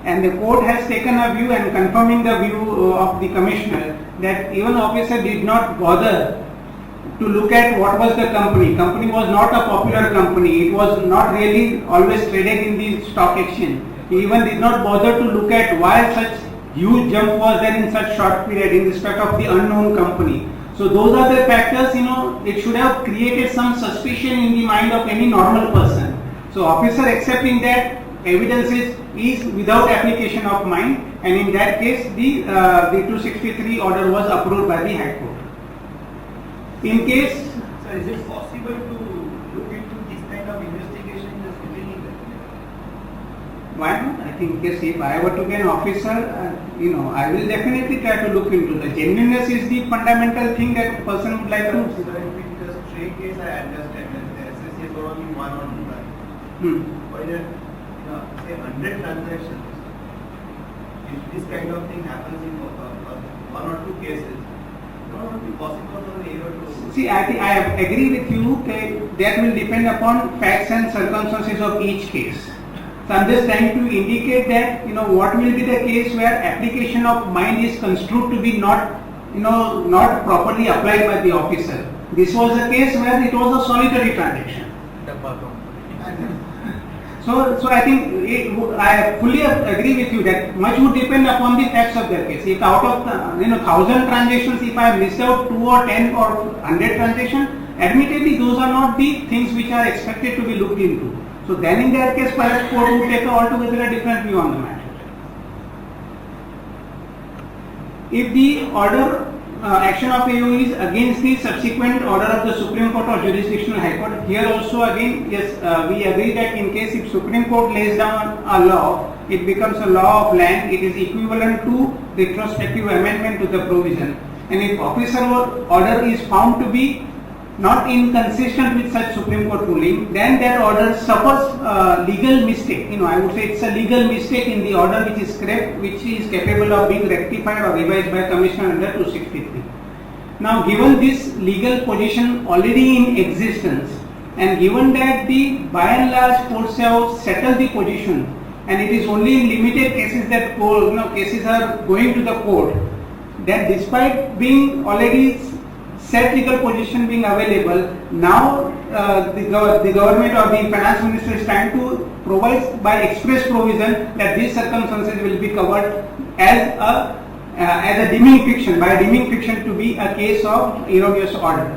And the court has taken a view and confirming the view of the Commissioner that even officer did not bother to look at what was the company. Company was not a popular company. It was not really always traded in the stock exchange. He even did not bother to look at why such huge jump was there in such short period in respect of the unknown company. So those are the factors, it should have created some suspicion in the mind of any normal person. So officer accepting that evidence is without application of mind, and in that case the 263 order was approved by the High Court. In case, So is it possible to look into this kind of investigation in the civil legal? why not? I think yes, if I were to be an officer, I will definitely try to look into the genuineness is the fundamental thing that a person would like to. So if it is a straight case, I understand that the SSC is only 1 or 2 times. But then, say 100 transactions, if this kind of thing happens in 1 or 2 cases, it would be possible for the error to. See, I agree with you that will depend upon facts and circumstances of each case. So I'm just trying to indicate that what will be the case where application of mind is construed to be not properly applied by the officer. This was a case where it was a solitary transaction. So I think I fully agree with you that much would depend upon the facts of their case. If out of 1,000 transactions, if I missed out 2 or 10 or 100 transactions, admittedly those are not the things which are expected to be looked into. So then in that case, perhaps court would take altogether a different view on the matter. If the order action of AO is against the subsequent order of the Supreme Court or jurisdictional High Court, here also again, yes, we agree that in case if Supreme Court lays down a law, it becomes a law of land, it is equivalent to retrospective amendment to the provision. And if officer order is found to be not inconsistent with such Supreme Court ruling, then that order suffers legal mistake. I would say it's a legal mistake in the order which is correct, which is capable of being rectified or revised by Commissioner under 263. Now, given this legal position already in existence, and given that the by and large courts have settled the position, and it is only in limited cases that cases are going to the court, that despite being already set legal position being available, now the government or the finance minister is trying to provide by express provision that these circumstances will be covered as a deeming fiction, by deeming fiction to be a case of erroneous order.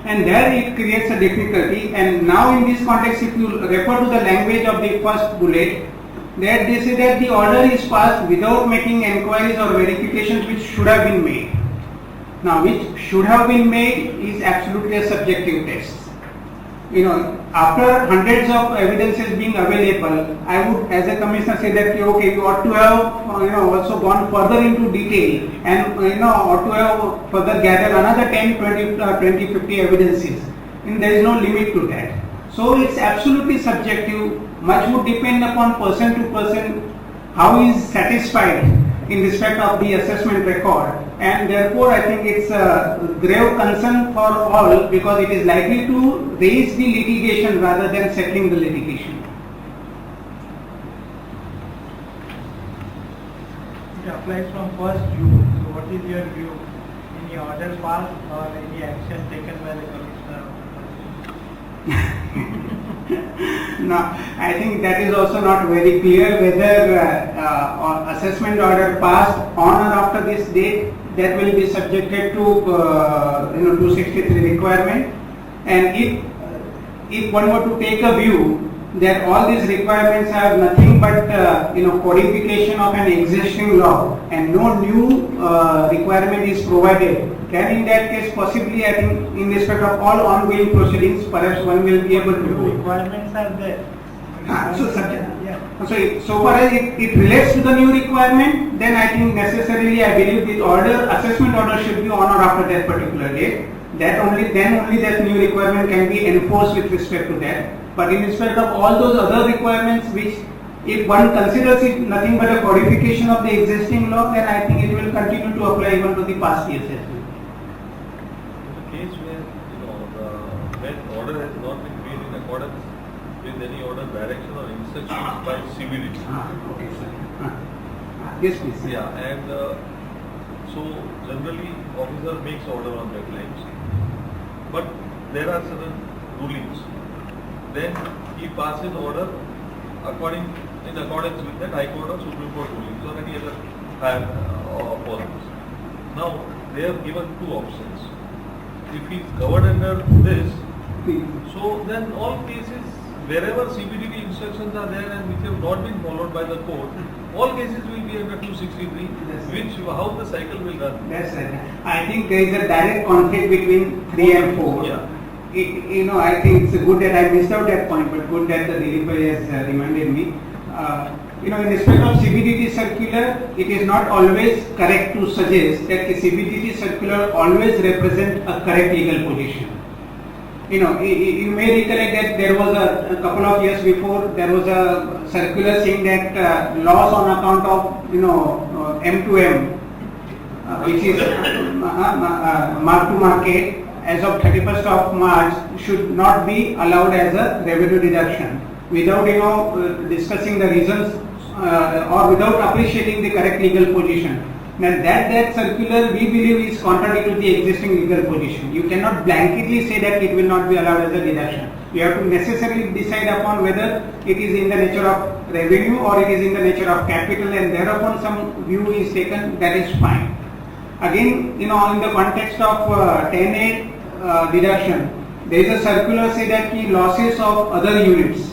And there it creates a difficulty, and now in this context, if you refer to the language of the first bullet, that they say that the order is passed without making enquiries or verifications which should have been made. Now, which should have been made is absolutely a subjective test. After hundreds of evidences being available, I would, as a commissioner, say that okay, you ought to have also gone further into detail and ought to have further gathered another 10, 20, 50 evidences. And there is no limit to that. So it's absolutely subjective. Much would depend upon person to person how he is satisfied in respect of the assessment record, and therefore I think it's a grave concern for all, because it is likely to raise the litigation rather than settling the litigation. It applies from 1st June. So what is your view? Any order passed or any action taken by the commissioner? No, I think that is also not very clear whether assessment order passed on or after this date, that will be subjected to 263 requirement. And if one were to take a view that all these requirements are nothing but codification of an existing law and no new requirement is provided, then in that case possibly I think in respect of all ongoing proceedings perhaps one will be able to do. Requirements are there. So far as it relates to the new requirement, then I think necessarily I believe the assessment order should be on or after that particular date. Then only that new requirement can be enforced with respect to that. But in respect of all those other requirements which, if one considers it nothing but a codification of the existing law, then I think it will continue to apply even to the past years as well. The case where when order has not been made in accordance with any order, direction or instructions by CBDT. Okay, sir. Yes, please. Yeah, and so generally officer makes order on their claims, but there are certain rulings. Then he passes order in accordance with that High Court or Supreme Court rulings or any other higher forms. Now they have given two options. If he is covered under this, so then all cases wherever CBDT instructions are there and which have not been followed by the court, all cases will be under 263, how the cycle will run. That's right. I think there is a direct conflict between 3 and 4. Yeah. I think it's good that I missed out that point, but good that the Dilip has reminded me. In respect of CBDT circular, it is not always correct to suggest that a CBDT circular always represents a correct legal position. You may recollect that there was a couple of years before, there was a circular saying that loss on account of M2M, which is mark to market, as of 31st of March should not be allowed as a revenue deduction without discussing the reasons or without appreciating the correct legal position. Now that circular we believe is contrary to the existing legal position. You cannot blanketly say that it will not be allowed as a deduction. You have to necessarily decide upon whether it is in the nature of revenue or it is in the nature of capital, and thereupon some view is taken, that is fine. Again, in the context of 10A deduction, there is a circular say that the losses of other units,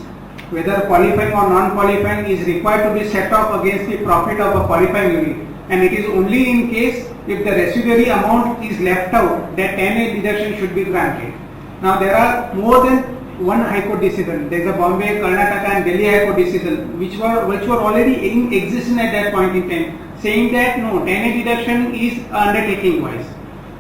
whether qualifying or non-qualifying, is required to be set off against the profit of a qualifying unit, and it is only in case if the residuary amount is left out that 10A deduction should be granted. Now there are more than one High Court decision. There is a Bombay, Karnataka and Delhi High Court decision which were already in existence at that point in time, saying that no, 10A deduction is undertaking wise.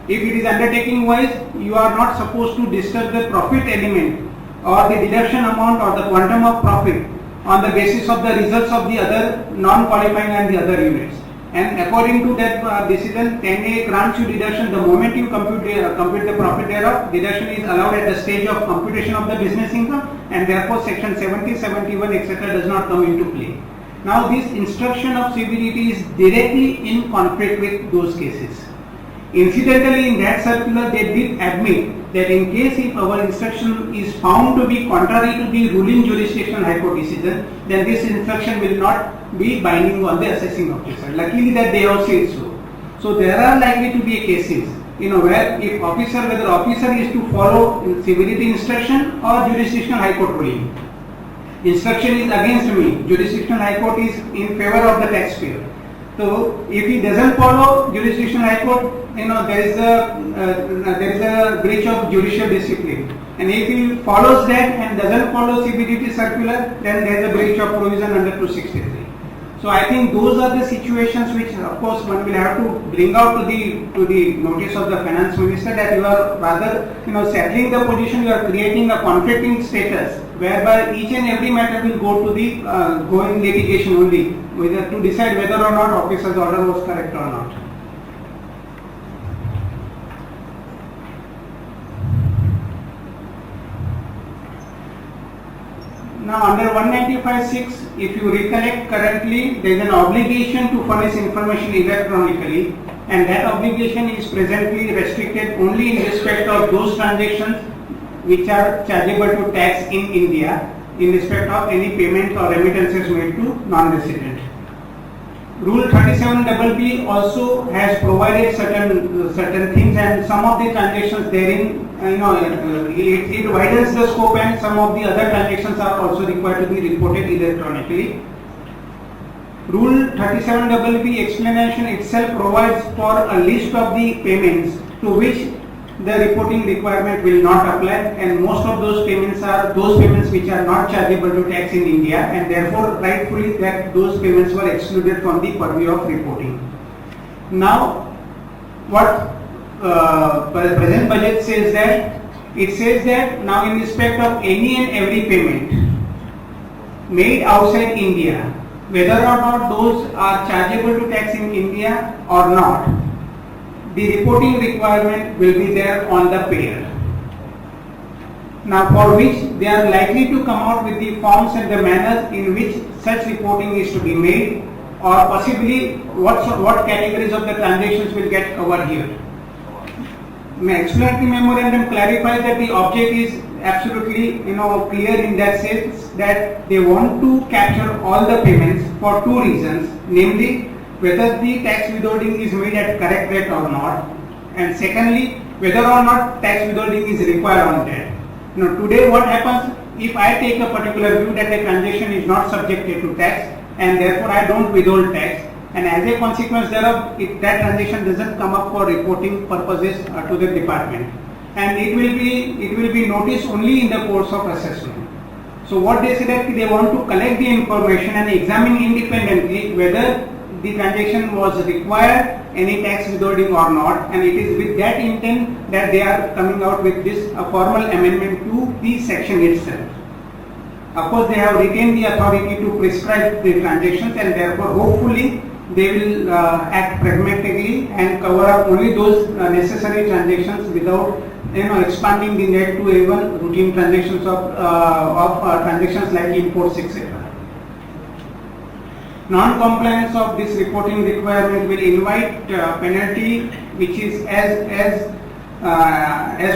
If it is undertaking wise, you are not supposed to disturb the profit element or the deduction amount or the quantum of profit on the basis of the results of the other non-qualifying and the other units. And according to that decision, 10A grants you deduction the moment you compute the profit thereof. Deduction is allowed at the stage of computation of the business income, and therefore section 70, 71, etc. does not come into play. Now this instruction of CBDT is directly in conflict with those cases. Incidentally, in that circular, they did admit that in case if our instruction is found to be contrary to the ruling jurisdictional high court decision, then this instruction will not be binding on the assessing officer. Luckily that they have said so. So there are likely to be cases, where if whether officer is to follow CBDT instruction or jurisdictional high court ruling. Instruction is against me, jurisdictional high court is in favor of the taxpayer. So if he doesn't follow jurisdictional high court, there is a breach of judicial discipline. And if he follows that and doesn't follow CBDT circular, then there is a breach of provision under 263. So I think those are the situations which, of course, one will have to bring out to the notice of the finance minister, that you are rather, settling the position, you are creating a conflicting status, whereby each and every matter will go to the going litigation only, whether to decide whether or not officer's order was correct or not. Now under 195(6), if you recollect currently, there is an obligation to furnish information electronically, and that obligation is presently restricted only in respect of those transactions which are chargeable to tax in India, in respect of any payment or remittances made to non-resident. Rule 37BB also has provided certain things, and some of the transactions therein, it widens the scope, and some of the other transactions are also required to be reported electronically. Rule 37BB explanation itself provides for a list of the payments to which the reporting requirement will not apply, and most of those payments are those payments which are not chargeable to tax in India, and therefore rightfully that those payments were excluded from the purview of reporting. Now what the present budget says that, it says that now in respect of any and every payment made outside India, whether or not those are chargeable to tax in India or not, the reporting requirement will be there on the payer. Now for which they are likely to come out with the forms and the manner in which such reporting is to be made, or possibly what categories of the transactions will get covered here. My explanatory memorandum clarifies that the object is absolutely clear in that sense, that they want to capture all the payments for two reasons, namely whether the tax withholding is made at correct rate or not, and secondly whether or not tax withholding is required on that. Today what happens, if I take a particular view that a transaction is not subjected to tax and therefore I don't withhold tax, and as a consequence thereof, if that transaction doesn't come up for reporting purposes to the department, and it will be noticed only in the course of assessment. So what they say that they want to collect the information and examine independently whether the transaction was required any tax withholding or not, and it is with that intent that they are coming out with this formal amendment to the section itself. Of course, they have retained the authority to prescribe the transactions, and therefore hopefully they will act pragmatically and cover up only those necessary transactions without expanding the net to even routine transactions of transactions like imports, etc. Non-compliance of this reporting requirement will invite penalty which is as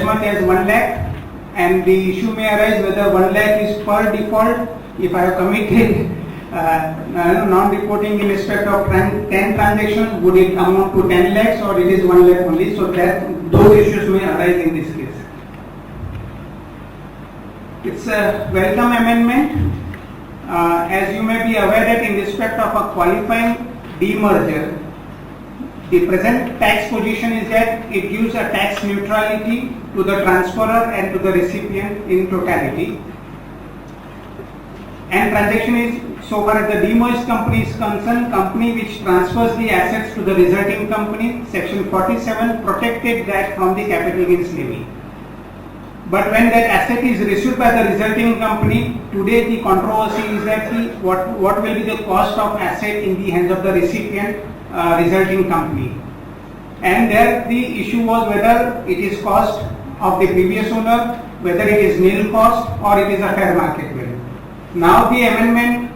much as 1 lakh, and the issue may arise whether 1 lakh is per default. If I have committed non-reporting in respect of 10 transactions, would it amount to 10 lakhs or it is 1 lakh only? So that those issues may arise in this case. It's a welcome amendment. As you may be aware that in respect of a qualifying demerger, the present tax position is that it gives a tax neutrality to the transferor and to the recipient in totality. And transaction is, so far as the demerged company is concerned, company which transfers the assets to the resulting company, section 47 protected that from the capital gains levy. But when that asset is received by the resulting company, today the controversy is that what will be the cost of asset in the hands of the recipient resulting company. And there the issue was whether it is cost of the previous owner, whether it is nil cost or it is a fair market value. Now the amendment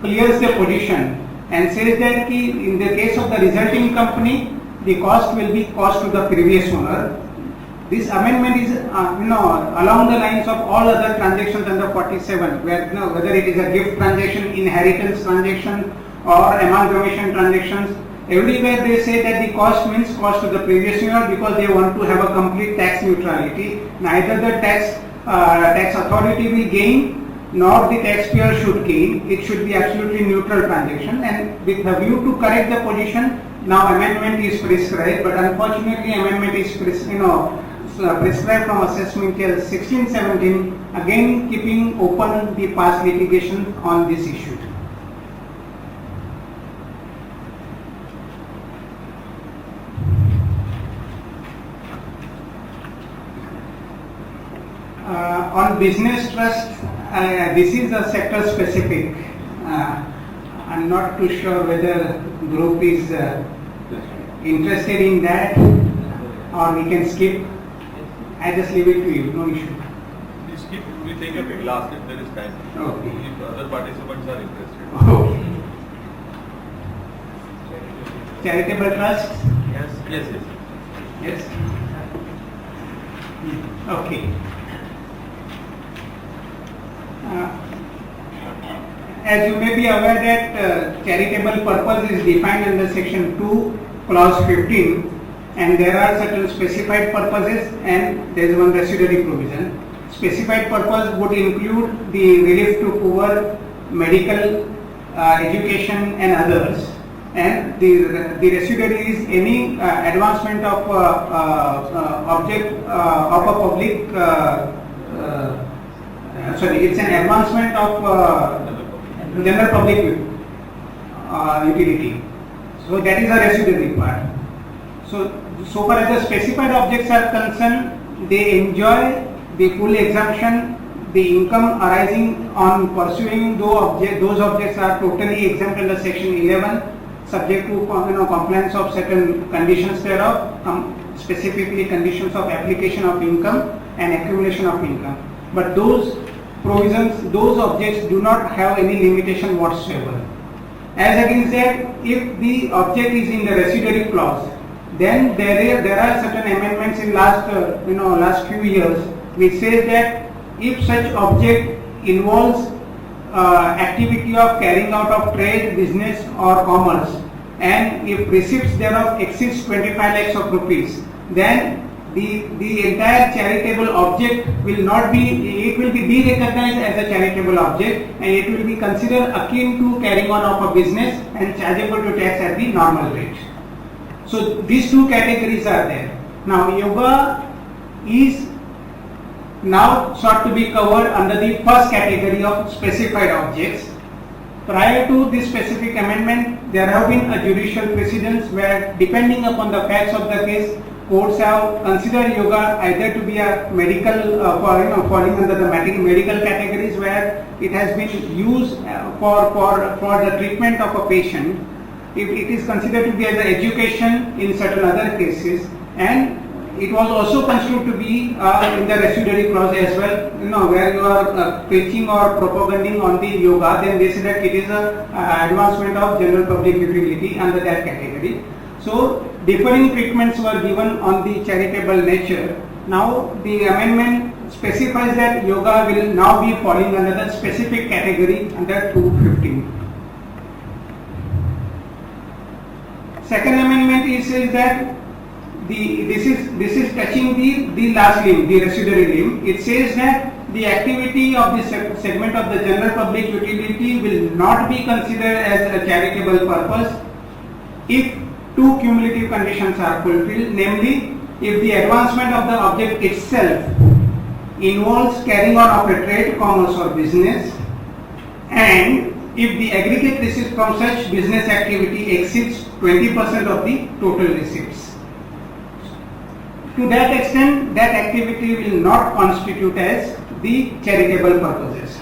clears the position and says that in the case of the resulting company, the cost will be cost to the previous owner. This amendment is along the lines of all other transactions under 47, where whether it is a gift transaction, inheritance transaction or amalgamation transactions, everywhere they say that the cost means cost to the previous owner because they want to have a complete tax neutrality. Neither the tax authority will gain nor the taxpayer should gain. It should be absolutely neutral transaction, and with a view to correct the position, now amendment is prescribed, but unfortunately amendment is prescribed from assessment till 16-17, again keeping open the past litigation on this issue. On business trust, this is a sector specific. I'm not too sure whether group is interested in that or we can skip. I just leave it to you, no issue. We skip, we take a bit last if there is time. Okay. If other participants are interested. Okay. Charitable trust? Yes, yes, yes. Yes. Okay. As you may be aware that charitable purpose is defined under section 2 clause 15, and there are certain specified purposes and there is one residuary provision. Specified purpose would include the relief to poor, medical, education and others, and the residuary is any advancement of object of a public it's an advancement of general public utility. So that is a residuary part. So far as the specified objects are concerned, they enjoy the full exemption. The income arising on pursuing those objects are totally exempt under section 11, subject to compliance of certain conditions thereof, specifically conditions of application of income and accumulation of income. But those provisions, those objects do not have any limitation whatsoever. As against that, if the object is in the residuary clause, then there are certain amendments in last few years which says that if such object involves activity of carrying out of trade, business or commerce, and if receipts thereof exceeds 25 lakhs of rupees, then the entire charitable object will be de-recognized as a charitable object, and it will be considered akin to carrying on of a business and chargeable to tax at the normal rate. So these two categories are there. Now yoga is now sought to be covered under the first category of specified objects. Prior to this specific amendment, there have been a judicial precedents where, depending upon the facts of the case, courts have considered yoga either to be a medical, falling under the medical categories where it has been used for the treatment of a patient. If it is considered to be as an education in certain other cases, and it was also construed to be in the residuary clause as well, where you are preaching or propagating on the yoga, then they say that it is a advancement of general public utility under that category. So differing treatments were given on the charitable nature. Now the amendment specifies that yoga will now be falling under the specific category under 215. Second amendment says that this is touching the last limb, the residuary limb. It says that the activity of the segment of the general public utility will not be considered as a charitable purpose if two cumulative conditions are fulfilled, namely if the advancement of the object itself involves carrying on of a trade, commerce or business, and if the aggregate receipts from such business activity exceeds 20% of the total receipts. to that extent, that activity will not constitute as the charitable purposes.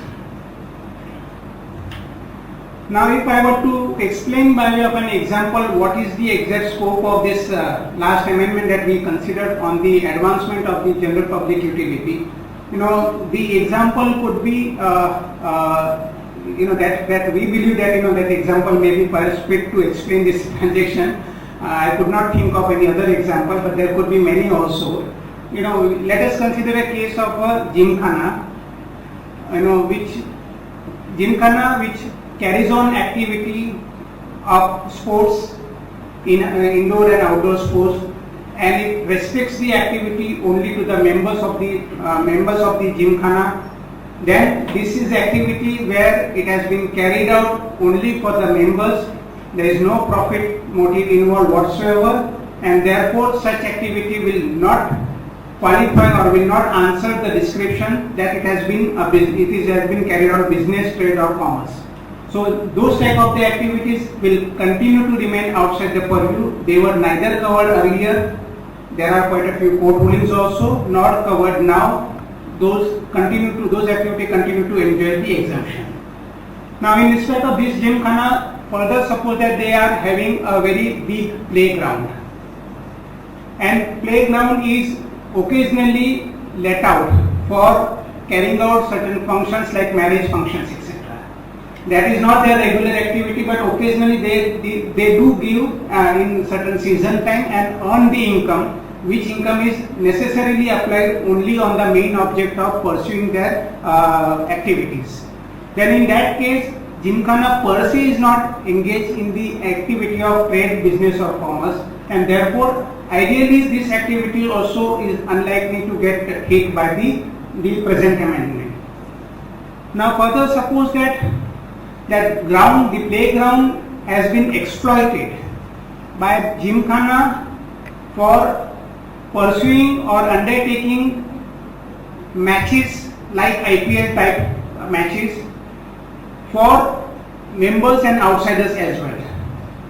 Now, if I were to explain by way of an example what is the exact scope of this last amendment that we considered on the advancement of the general public utility, the example could be, that we believe that, that example may be perhaps fit to explain this transaction. I could not think of any other example, but there could be many also. Let us consider a case of a gymkhana, which carries on activity of sports in indoor and outdoor sports, and it restricts the activity only to the members of the gymkhana. Then this is activity where it has been carried out only for the members. There is no profit motive involved whatsoever, and therefore such activity will not qualify or will not answer the description that it has been carried out business, trade or commerce. So those type of the activities will continue to remain outside the purview. They were neither covered earlier. There are quite a few court rulings also, nor covered now. Those activities continue to enjoy the exemption. Now, in respect of this gymkhana, further suppose that they are having a very big playground, and playground is occasionally let out for carrying out certain functions like marriage functions, etc. That is not their regular activity, but occasionally they do give in certain season time and earn the income, which income is necessarily applied only on the main object of pursuing their activities. Then in that case, gymkhana per se is not engaged in the activity of trade, business or commerce, and therefore ideally this activity also is unlikely to get hit by the present amendment. Now further suppose that the playground has been exploited by gymkhana for pursuing or undertaking matches like IPL type matches for members and outsiders as well.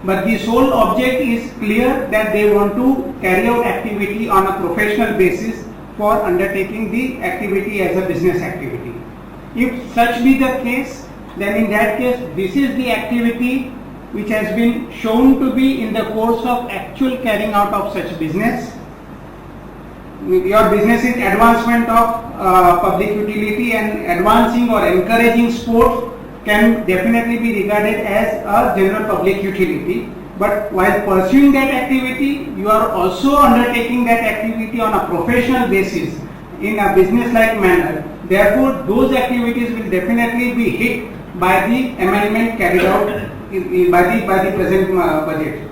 But the sole object is clear that they want to carry out activity on a professional basis for undertaking the activity as a business activity. If such be the case, then in that case this is the activity which has been shown to be in the course of actual carrying out of such business. Your business is advancement of public utility, and advancing or encouraging sport can definitely be regarded as a general public utility. But while pursuing that activity, you are also undertaking that activity on a professional basis in a business-like manner. Therefore, those activities will definitely be hit by the amendment carried out by the present budget.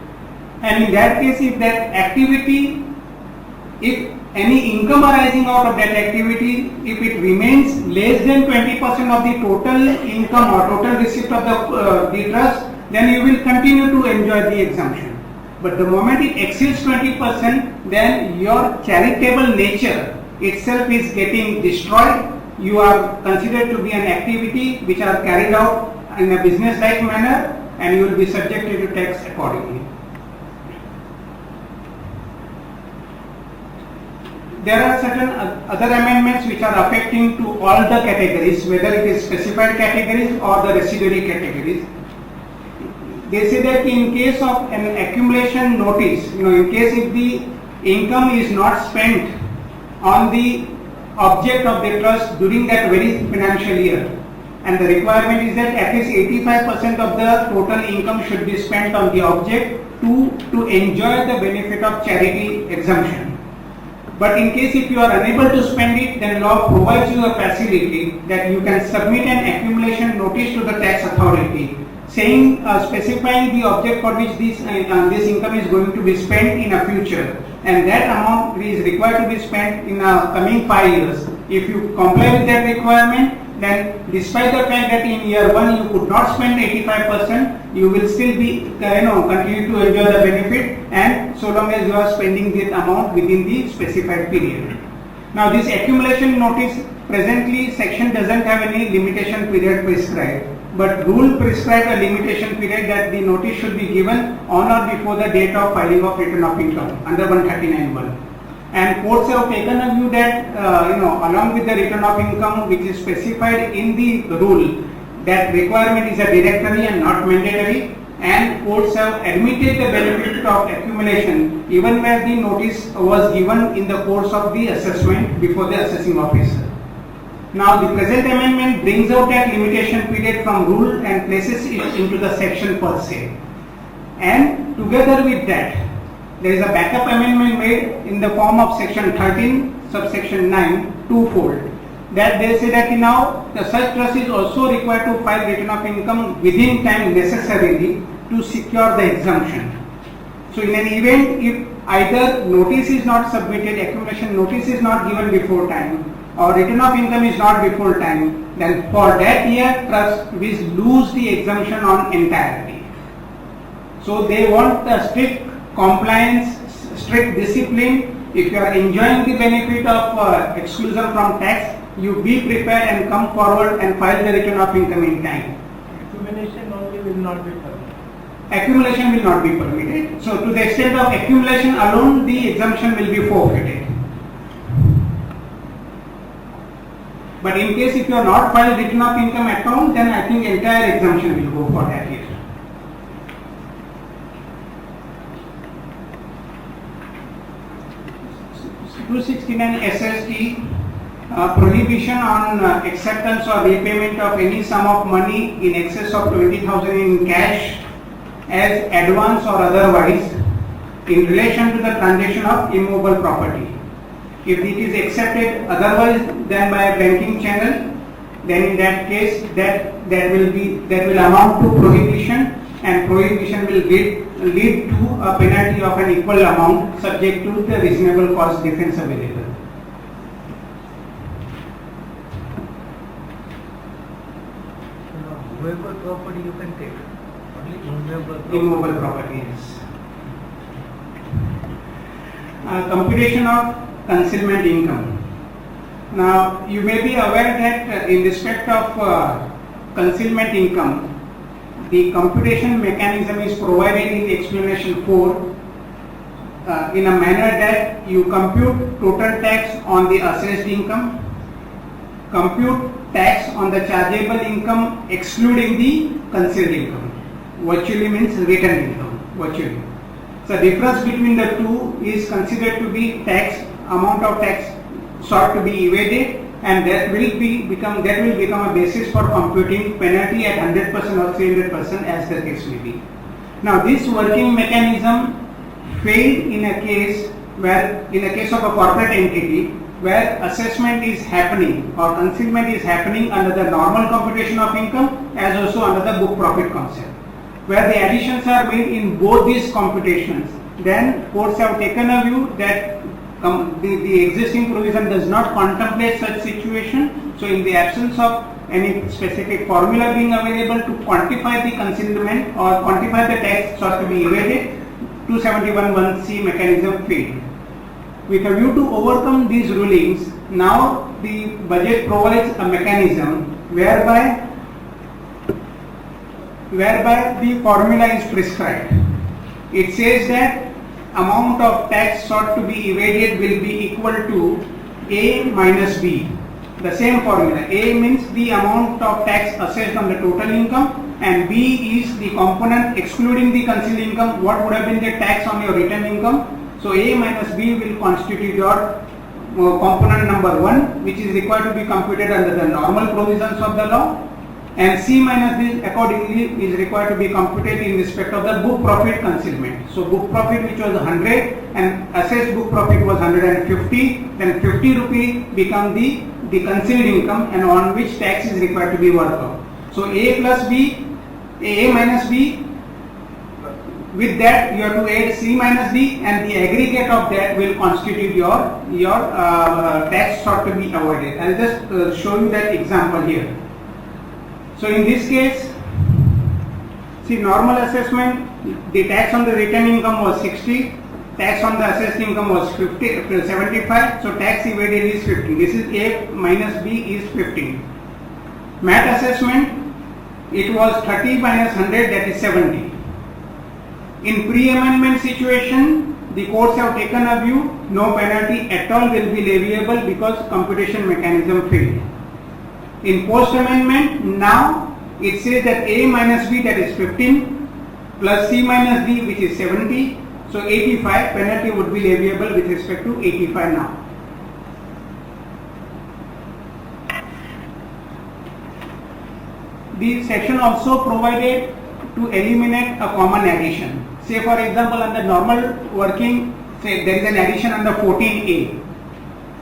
And in that case, if that activity, if any income arising out of that activity, if it remains less than 20% of the total income or total receipt of the trust, then you will continue to enjoy the exemption. But the moment it exceeds 20%, then your charitable nature itself is getting destroyed. You are considered to be an activity which are carried out in a business-like manner, and you will be subjected to tax accordingly. There are certain other amendments which are affecting to all the categories, whether it is specified categories or the residuary categories. They say that in case of an accumulation notice, in case if the income is not spent on the object of the trust during that very financial year, and the requirement is that at least 85% of the total income should be spent on the object to enjoy the benefit of charity exemption. But in case if you are unable to spend it, then law provides you a facility that you can submit an accumulation notice to the tax authority, saying, specifying the object for which this income is going to be spent in a future, and that amount is required to be spent in coming 5 years. If you comply with that requirement, then despite the fact that in year 1 you could not spend 85%, you will still be continue to enjoy the benefit, and so long as you are spending that amount within the specified period. Now this accumulation notice, presently section doesn't have any limitation period prescribed, but rule prescribe a limitation period that the notice should be given on or before the date of filing of return of income under 139(1). And courts have taken a view that, along with the return of income which is specified in the rule, that requirement is a directory and not mandatory, and courts have admitted the benefit of accumulation even where the notice was given in the course of the assessment before the assessing officer. Now the present amendment brings out that limitation period from rule and places it into the section per se. And together with that, there is a backup amendment made in the form of section 13 subsection 9 twofold, that they say that now the such trust is also required to file return of income within time necessarily to secure the exemption. So in an event if either notice is not submitted, accumulation notice is not given before time, or return of income is not before time, then for that year trust will lose the exemption on entirety. So they want a strict compliance, strict discipline. If you are enjoying the benefit of exclusion from tax, you be prepared and come forward and file the return of income in time. Accumulation only will not be permitted. Accumulation will not be permitted. So to the extent of accumulation alone, the exemption will be forfeited. But in case if you are not filed return of income account, then I think entire exemption will go for that year. (269) SST prohibition on acceptance or repayment of any sum of money in excess of 20,000 in cash as advance or otherwise in relation to the transaction of immovable property. If it is accepted otherwise than by a banking channel, then in that case that will amount to prohibition, and prohibition will lead to a penalty of an equal amount subject to the reasonable cause defense available. Movable property you can take. Only Immovable property, yes. Computation of concealment income. Now you may be aware that in respect of concealment income, the computation mechanism is provided in explanation 4 in a manner that you compute total tax on the assessed income, compute tax on the chargeable income excluding the concealed income. Virtually means written income, virtually. So difference between the two is considered to be tax, amount of tax sought to be evaded, and that will become a basis for computing penalty at 100% or 300% as the case may be. Now this working mechanism failed in a case of a corporate entity where assessment is happening or concealment is happening under the normal computation of income as also under the book profit concept. Where the additions are made in both these computations, then courts have taken a view that the existing provision does not contemplate such situation. So in the absence of any specific formula being available to quantify the concealment or quantify the tax sought to be evaded, 271(1)(c) mechanism failed. With a view to overcome these rulings, now the budget provides a mechanism whereby the formula is prescribed. It says that amount of tax sought to be evaded will be equal to A minus B. The same formula. A means the amount of tax assessed on the total income, and B is the component excluding the concealed income, what would have been the tax on your return income. So A minus B will constitute your component number 1, which is required to be computed under the normal provisions of the law, and C minus B accordingly is required to be computed in respect of the book profit concealment. So book profit which was 100 and assessed book profit was 150, then 50 rupee become the concealed income and on which tax is required to be worked out. So A plus B, A minus B, with that you have to add C minus D, and the aggregate of that will constitute your tax sought to be avoided. I will just show you that example here. So in this case, see, normal assessment, the tax on the return income was 60, tax on the assessed income was 75, so tax evaded is 15. This is A minus B is 15. MAT assessment, it was 30 minus 100, that is 70. In pre-amendment situation, the courts have taken a view, no penalty at all will be leviable because computation mechanism failed. In post amendment, now it says that A minus B, that is 15, plus C minus D, which is 70, so 85 penalty would be leviable with respect to 85 now. The section also provided to eliminate a common addition. Say for example, under normal working, say there is an addition under 14A,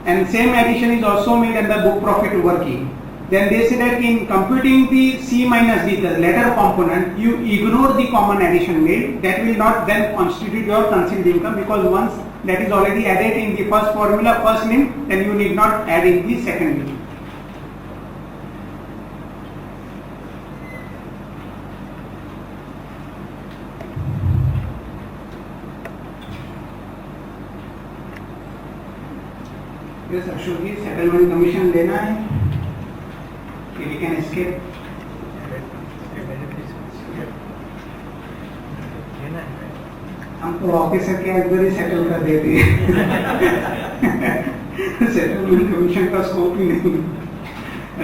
and same addition is also made under book profit working. Then they say that in computing the C minus D, the latter component, you ignore the common addition made. That will not then constitute your concealed income, because once that is already added in the first formula, first name, then you need not add in the second name. Yes, Ashok ji, settlement commission लेना है कि we can escape? हम तो officer के अंदर ही settle कर देते हैं, सेटलमेंट कमीशन का स्कोप ही नहीं.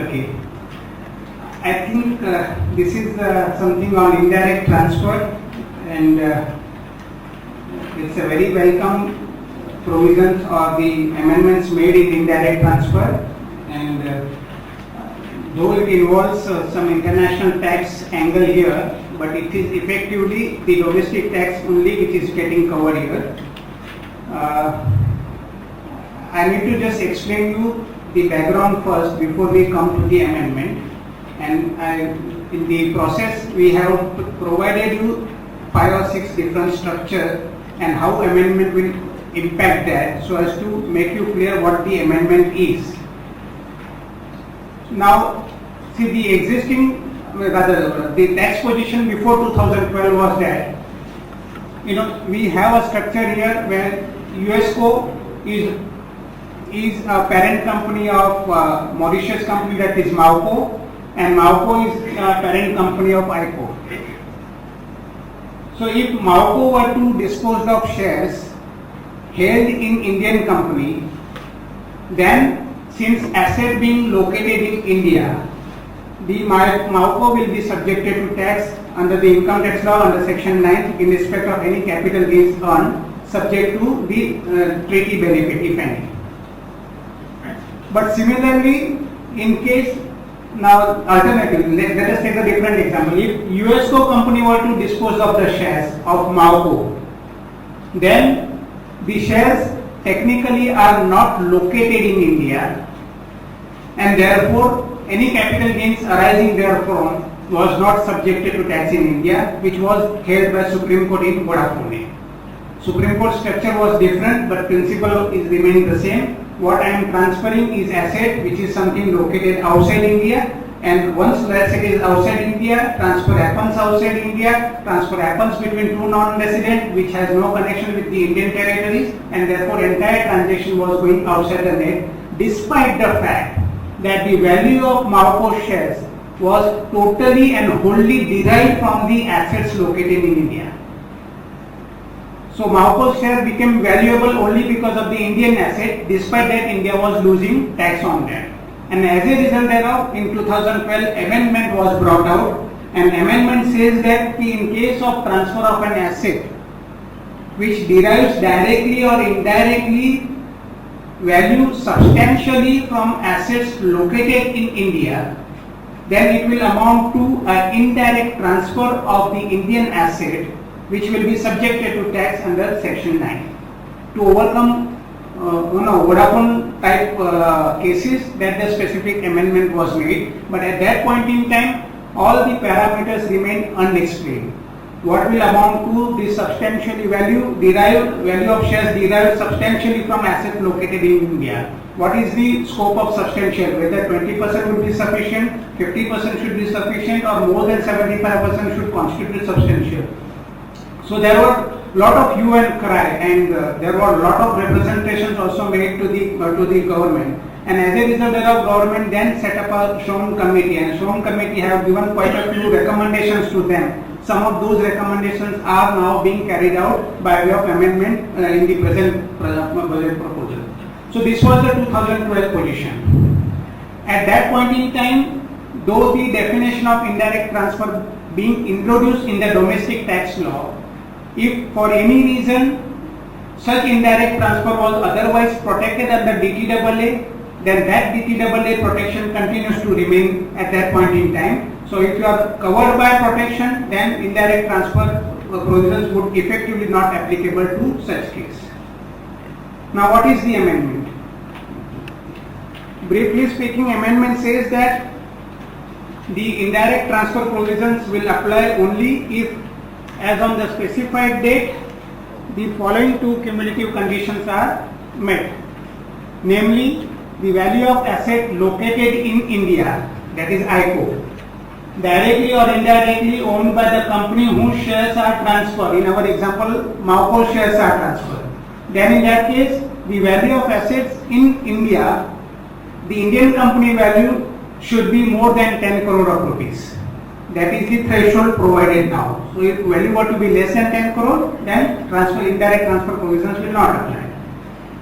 Okay, I think this is something on indirect transfer, and it's a very welcome provisions or the amendments made in indirect transfer, and though it involves some international tax angle here, but it is effectively the domestic tax only which is getting covered here. I need to just explain you the background first before we come to the amendment, and in the process we have provided you 5 or 6 different structure and how amendment will impact that, so as to make you clear what the amendment is. Now, see, the existing, rather the tax position before 2012 was that, we have a structure here where USCO is a parent company of Mauritius company, that is Mauco, and Mauco is a parent company of ICO. So if Mauco were to dispose of shares held in Indian company, then since asset being located in India, the Mauco will be subjected to tax under the income tax law under section 9 in respect of any capital gains earned, subject to the treaty benefit, if any. But similarly, in case, now alternatively, let us take a different example. If USCO company were to dispose of the shares of Mauco, then the shares technically are not located in India, and therefore any capital gains arising therefrom was not subjected to tax in India, which was held by Supreme Court in Vodafone. Supreme Court structure was different, but principle is remaining the same. What I am transferring is asset which is something located outside India, and once the asset is outside India, transfer happens outside India, transfer happens between two non-resident which has no connection with the Indian territories, and therefore entire transaction was going outside the net, despite the fact that the value of Mauco shares was totally and wholly derived from the assets located in India. So Mauco's share became valuable only because of the Indian asset, despite that India was losing tax on that. And as a result thereof, in 2012 amendment was brought out, and amendment says that in case of transfer of an asset which derives directly or indirectly value substantially from assets located in India, then it will amount to an indirect transfer of the Indian asset, which will be subjected to tax under section 9. To overcome Vodafone type cases, that the specific amendment was made, but at that point in time all the parameters remain unexplained. What will amount to the substantially value of shares derived substantially from assets located in India? What is the scope of substantial? Whether 20% would be sufficient, 50% should be sufficient, or more than 75% should constitute substantial? So there were lot of hue and cry, and there were lot of representations also made to the government. And as a result thereof, government then set up a Shroom committee, and Shroom committee have given quite a few recommendations to them some of those recommendations are now being carried out by way of amendment in the present budget proposal. So this was the 2012 position. At that point in time, though the definition of indirect transfer being introduced in the domestic tax law, if for any reason such indirect transfer was otherwise protected under DTAA, then that DTAA protection continues to remain at that point in time. So if you are covered by protection, then indirect transfer provisions would effectively not applicable to such case. Now what is the amendment? Briefly speaking, amendment says that the indirect transfer provisions will apply only if, as on the specified date, the following two cumulative conditions are met. Namely, the value of asset located in India, that is ICO, directly or indirectly owned by the company whose shares are transferred. In our example, Mauco shares are transferred. Then in that case, the value of assets in India, the Indian company value should be more than 10 crore of rupees. That is the threshold provided now. So if value were to be less than 10 crore, then indirect transfer provisions will not apply.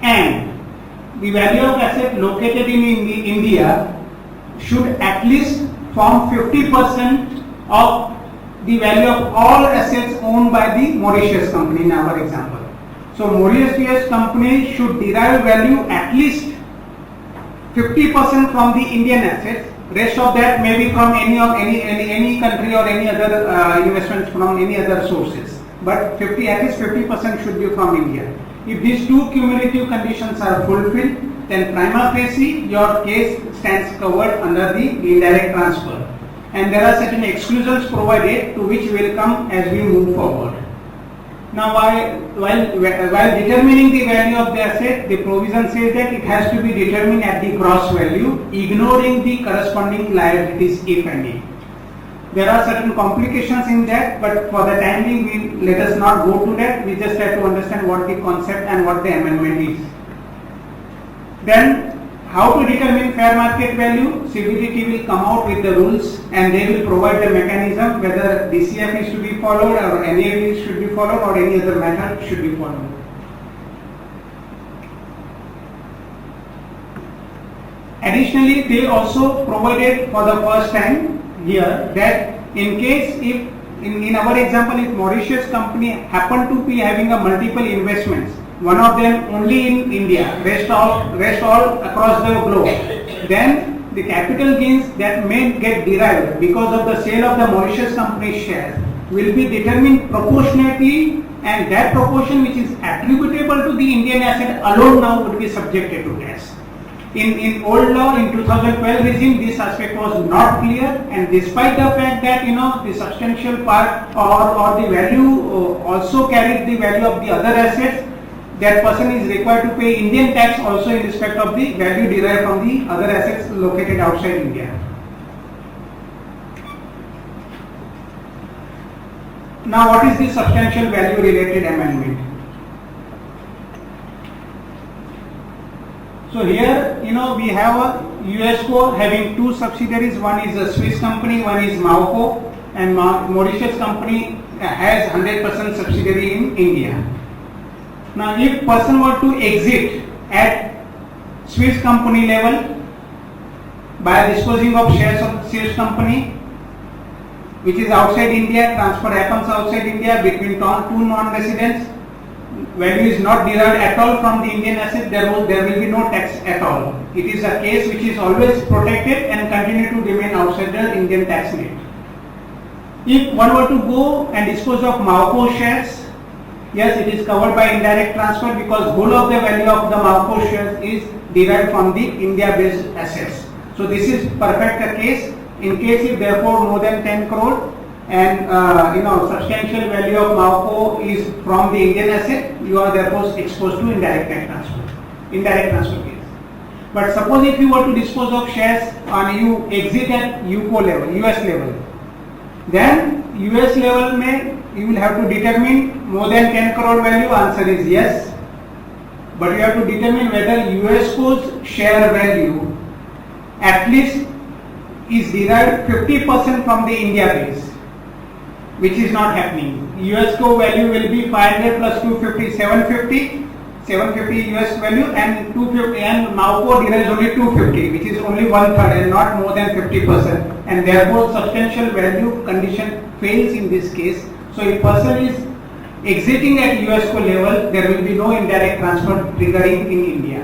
And the value of asset located in India should at least form 50% of the value of all assets owned by the Mauritius company in our example. So Mauritius company should derive value at least 50% from the Indian assets. Rest of that may be from any country or any other investments from any other sources. But at least 50% should be from India. If these two cumulative conditions are fulfilled, then prima facie your case stands covered under the indirect transfer. And there are certain exclusions provided to which we will come as we move forward. Now while determining the value of the asset, the provision says that it has to be determined at the gross value, ignoring the corresponding liabilities if any. There are certain complications in that, but for the time being, let us not go to that. We just have to understand what the concept and what the amendment is. Then, how to determine fair market value? CBDT will come out with the rules and they will provide the mechanism whether DCF is to be followed or NAV should be followed or any other method should be followed. Additionally, they also provided for the first time here that in case if in our example if Mauritius company happen to be having a multiple investments, one of them only in India, rest all across the globe, then the capital gains that may get derived because of the sale of the Mauritius company shares will be determined proportionately, and that proportion which is attributable to the Indian asset alone now would be subjected to tax. In old law, in 2012 regime, this aspect was not clear, and despite the fact that the substantial part or the value also carried the value of the other assets, that person is required to pay Indian tax also in respect of the value derived from the other assets located outside India. Now what is the substantial value related amendment? So here we have a USCO having two subsidiaries, one is a Swiss company, one is Mauco, and Mauritius company has 100% subsidiary in India. Now if person were to exit at Swiss company level by disposing of shares of Swiss company which is outside India, transfer happens outside India between two non-residents, value is not derived at all from the Indian asset, there will be no tax at all. It is a case which is always protected and continue to remain outside the Indian tax net. If one were to go and dispose of Mauco shares, yes, it is covered by indirect transfer because whole of the value of the Mauco shares is derived from the India-based assets. So this is perfect a case. In case if therefore more than 10 crore and substantial value of Mauco is from the Indian asset, you are therefore exposed to indirect transfer case. But suppose if you were to dispose of shares and you exit at UCO level, US level, then US level you will have to determine more than 10 crore value, answer is yes. But you have to determine whether USCO's share value at least is derived 50% from the India base. which is not happening. USCO value will be 500 plus 250, 750. 750 US value and 250, and Mauco derives only 250, which is only 1/3 and not more than 50%, and therefore substantial value condition fails in this case. So if person is exiting at USCO level, there will be no indirect transfer triggering in India.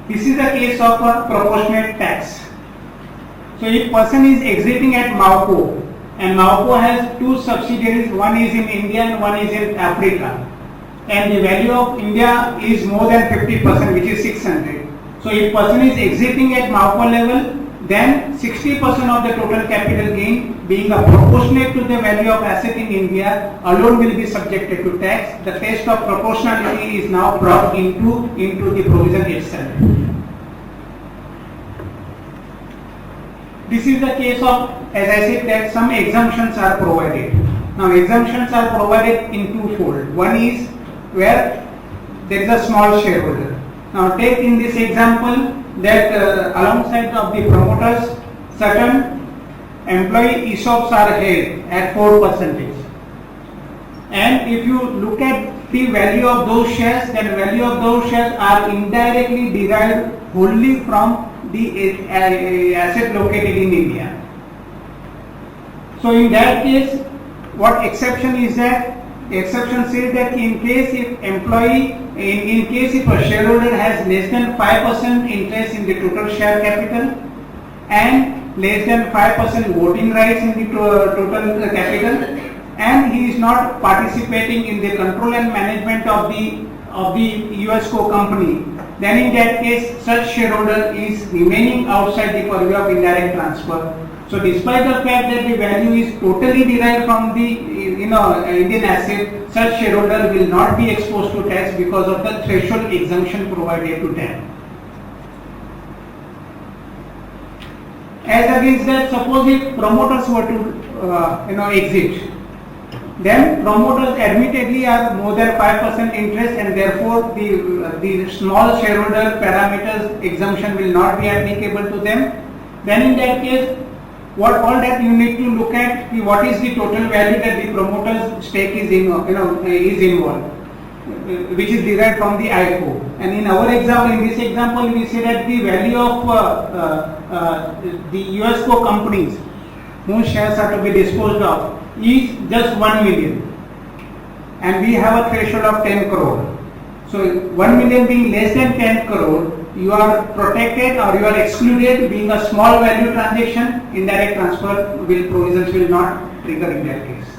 This is a case of a proportionate tax. So if person is exiting at Mauco, and Mauco has two subsidiaries, one is in India and one is in Africa, and the value of India is more than 50%, which is 600. So if person is exiting at Mauco level, then 60% of the total capital gain, being a proportionate to the value of asset in India, alone will be subjected to tax. The test of proportionality is now brought into the provision itself. This is the case of, as I said, that some exemptions are provided. Now exemptions are provided in twofold. One is where there is a small shareholder. Now take in this example that alongside of the promoters, certain employee ESOPs are held at 4%. And if you look at the value of those shares, then value of those shares are indirectly derived wholly from the asset located in India. So in that case, what exception is that? The exception says that in case if a shareholder has less than 5% interest in the total share capital and less than 5% voting rights in the total capital, and he is not participating in the control and management of the USCO company, then in that case such shareholder is remaining outside the purview of indirect transfer. So despite the fact that the value is totally derived from the Indian asset, such shareholder will not be exposed to tax because of the threshold exemption provided to them. As against that, suppose if promoters were to exit, then promoters admittedly are more than 5% interest, and therefore the small shareholder parameters exemption will not be applicable to them. Then in that case, all that you need to look at what is the total value that the promoter's stake is involved, which is derived from the IPO. And in this example, we say that the value of the USCO companies whose shares are to be disposed of is just 1 million, and we have a threshold of 10 crore. So 1 million being less than 10 crore, you are protected or you are excluded. Being a small value transaction, indirect transfer provisions will not trigger in that case.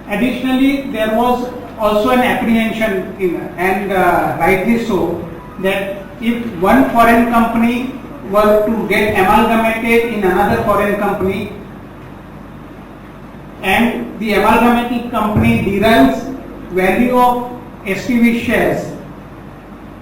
Additionally, there was also an apprehension, and rightly so, that if one foreign company were to get amalgamated in another foreign company, and the amalgamated company derives value of SPV shares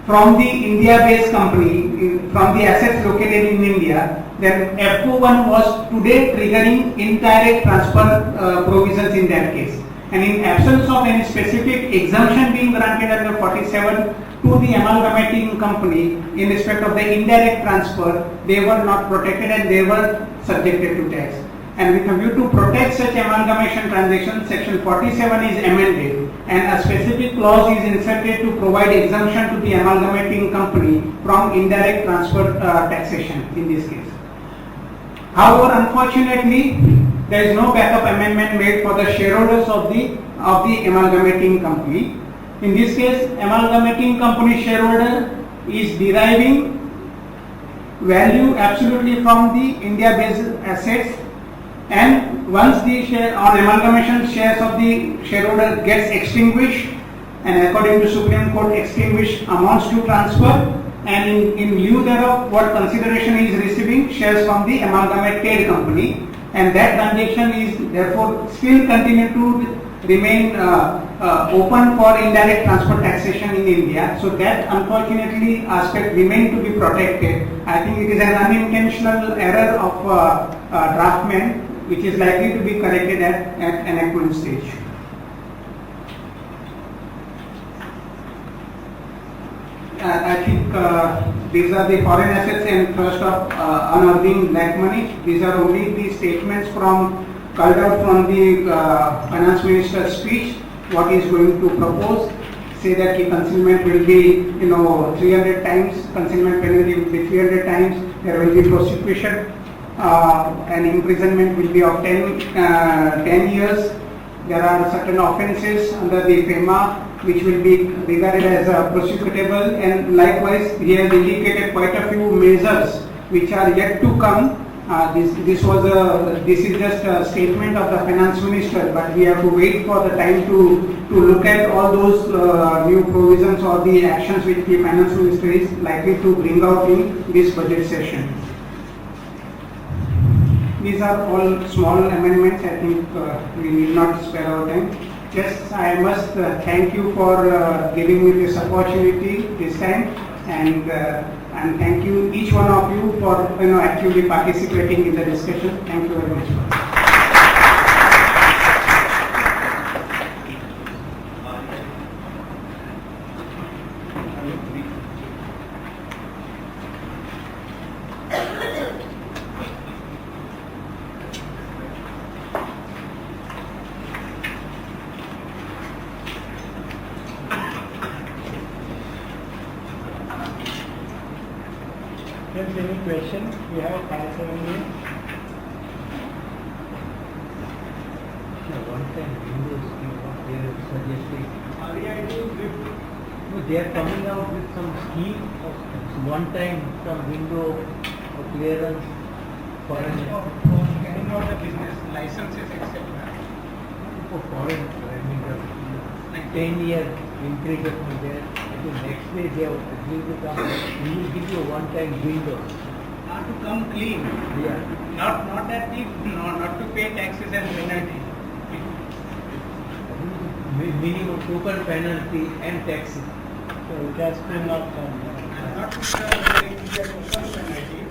from the India-based company, from the assets located in India, then FO1 was today triggering indirect transfer provisions in that case. And in absence of any specific exemption being granted under 47 to the amalgamating company in respect of the indirect transfer, they were not protected and they were subjected to tax. And with a view to protect such amalgamation transactions, section 47 is amended and a specific clause is inserted to provide exemption to the amalgamating company from indirect transfer taxation in this case. However, unfortunately, there is no backup amendment made for the shareholders of the amalgamating company. In this case, amalgamating company shareholder is deriving value absolutely from the India-based assets, and once the share on amalgamation shares of the shareholder gets extinguished, and according to Supreme Court, extinguished amounts to transfer, and in lieu thereof, what consideration is receiving shares from the amalgamated company, and that transaction is therefore still continue to remain open for indirect transfer taxation in India. So that unfortunately aspect remain to be protected. I think it is an unintentional error of draftment, which is likely to be corrected at enactment stage. I think these are the foreign assets and trust of unearning black money. These are only the statements culled out from the finance minister's speech, what he is going to propose. Say that the concealment will be, 300 times, concealment penalty will be 300 times, there will be prosecution, and imprisonment will be of 10 years. There are certain offences under the FEMA which will be regarded as prosecutable, and likewise he has indicated quite a few measures which are yet to come. This is just a statement of the finance minister, but we have to wait for the time to look at all those new provisions or the actions which the finance minister is likely to bring out in this budget session. These are all small amendments. I think we need not spare our time. Just I must thank you for giving me this opportunity this time, and thank you each one of you for actively participating in the discussion. Thank you very much. Friends, any question? We have 5-7 minutes. One time Windows they are suggesting. No, they are coming out with some scheme of one time some window clearance for Getting out the business licenses, etc. for foreign. I mean, 10-year increase from there. I think next day they have agreed to come. We will give you a one time window. Not to come clean, Yeah. not to pay taxes and penalty. Minimum total penalty and taxes. So it has still not come. Not to pay total penalty.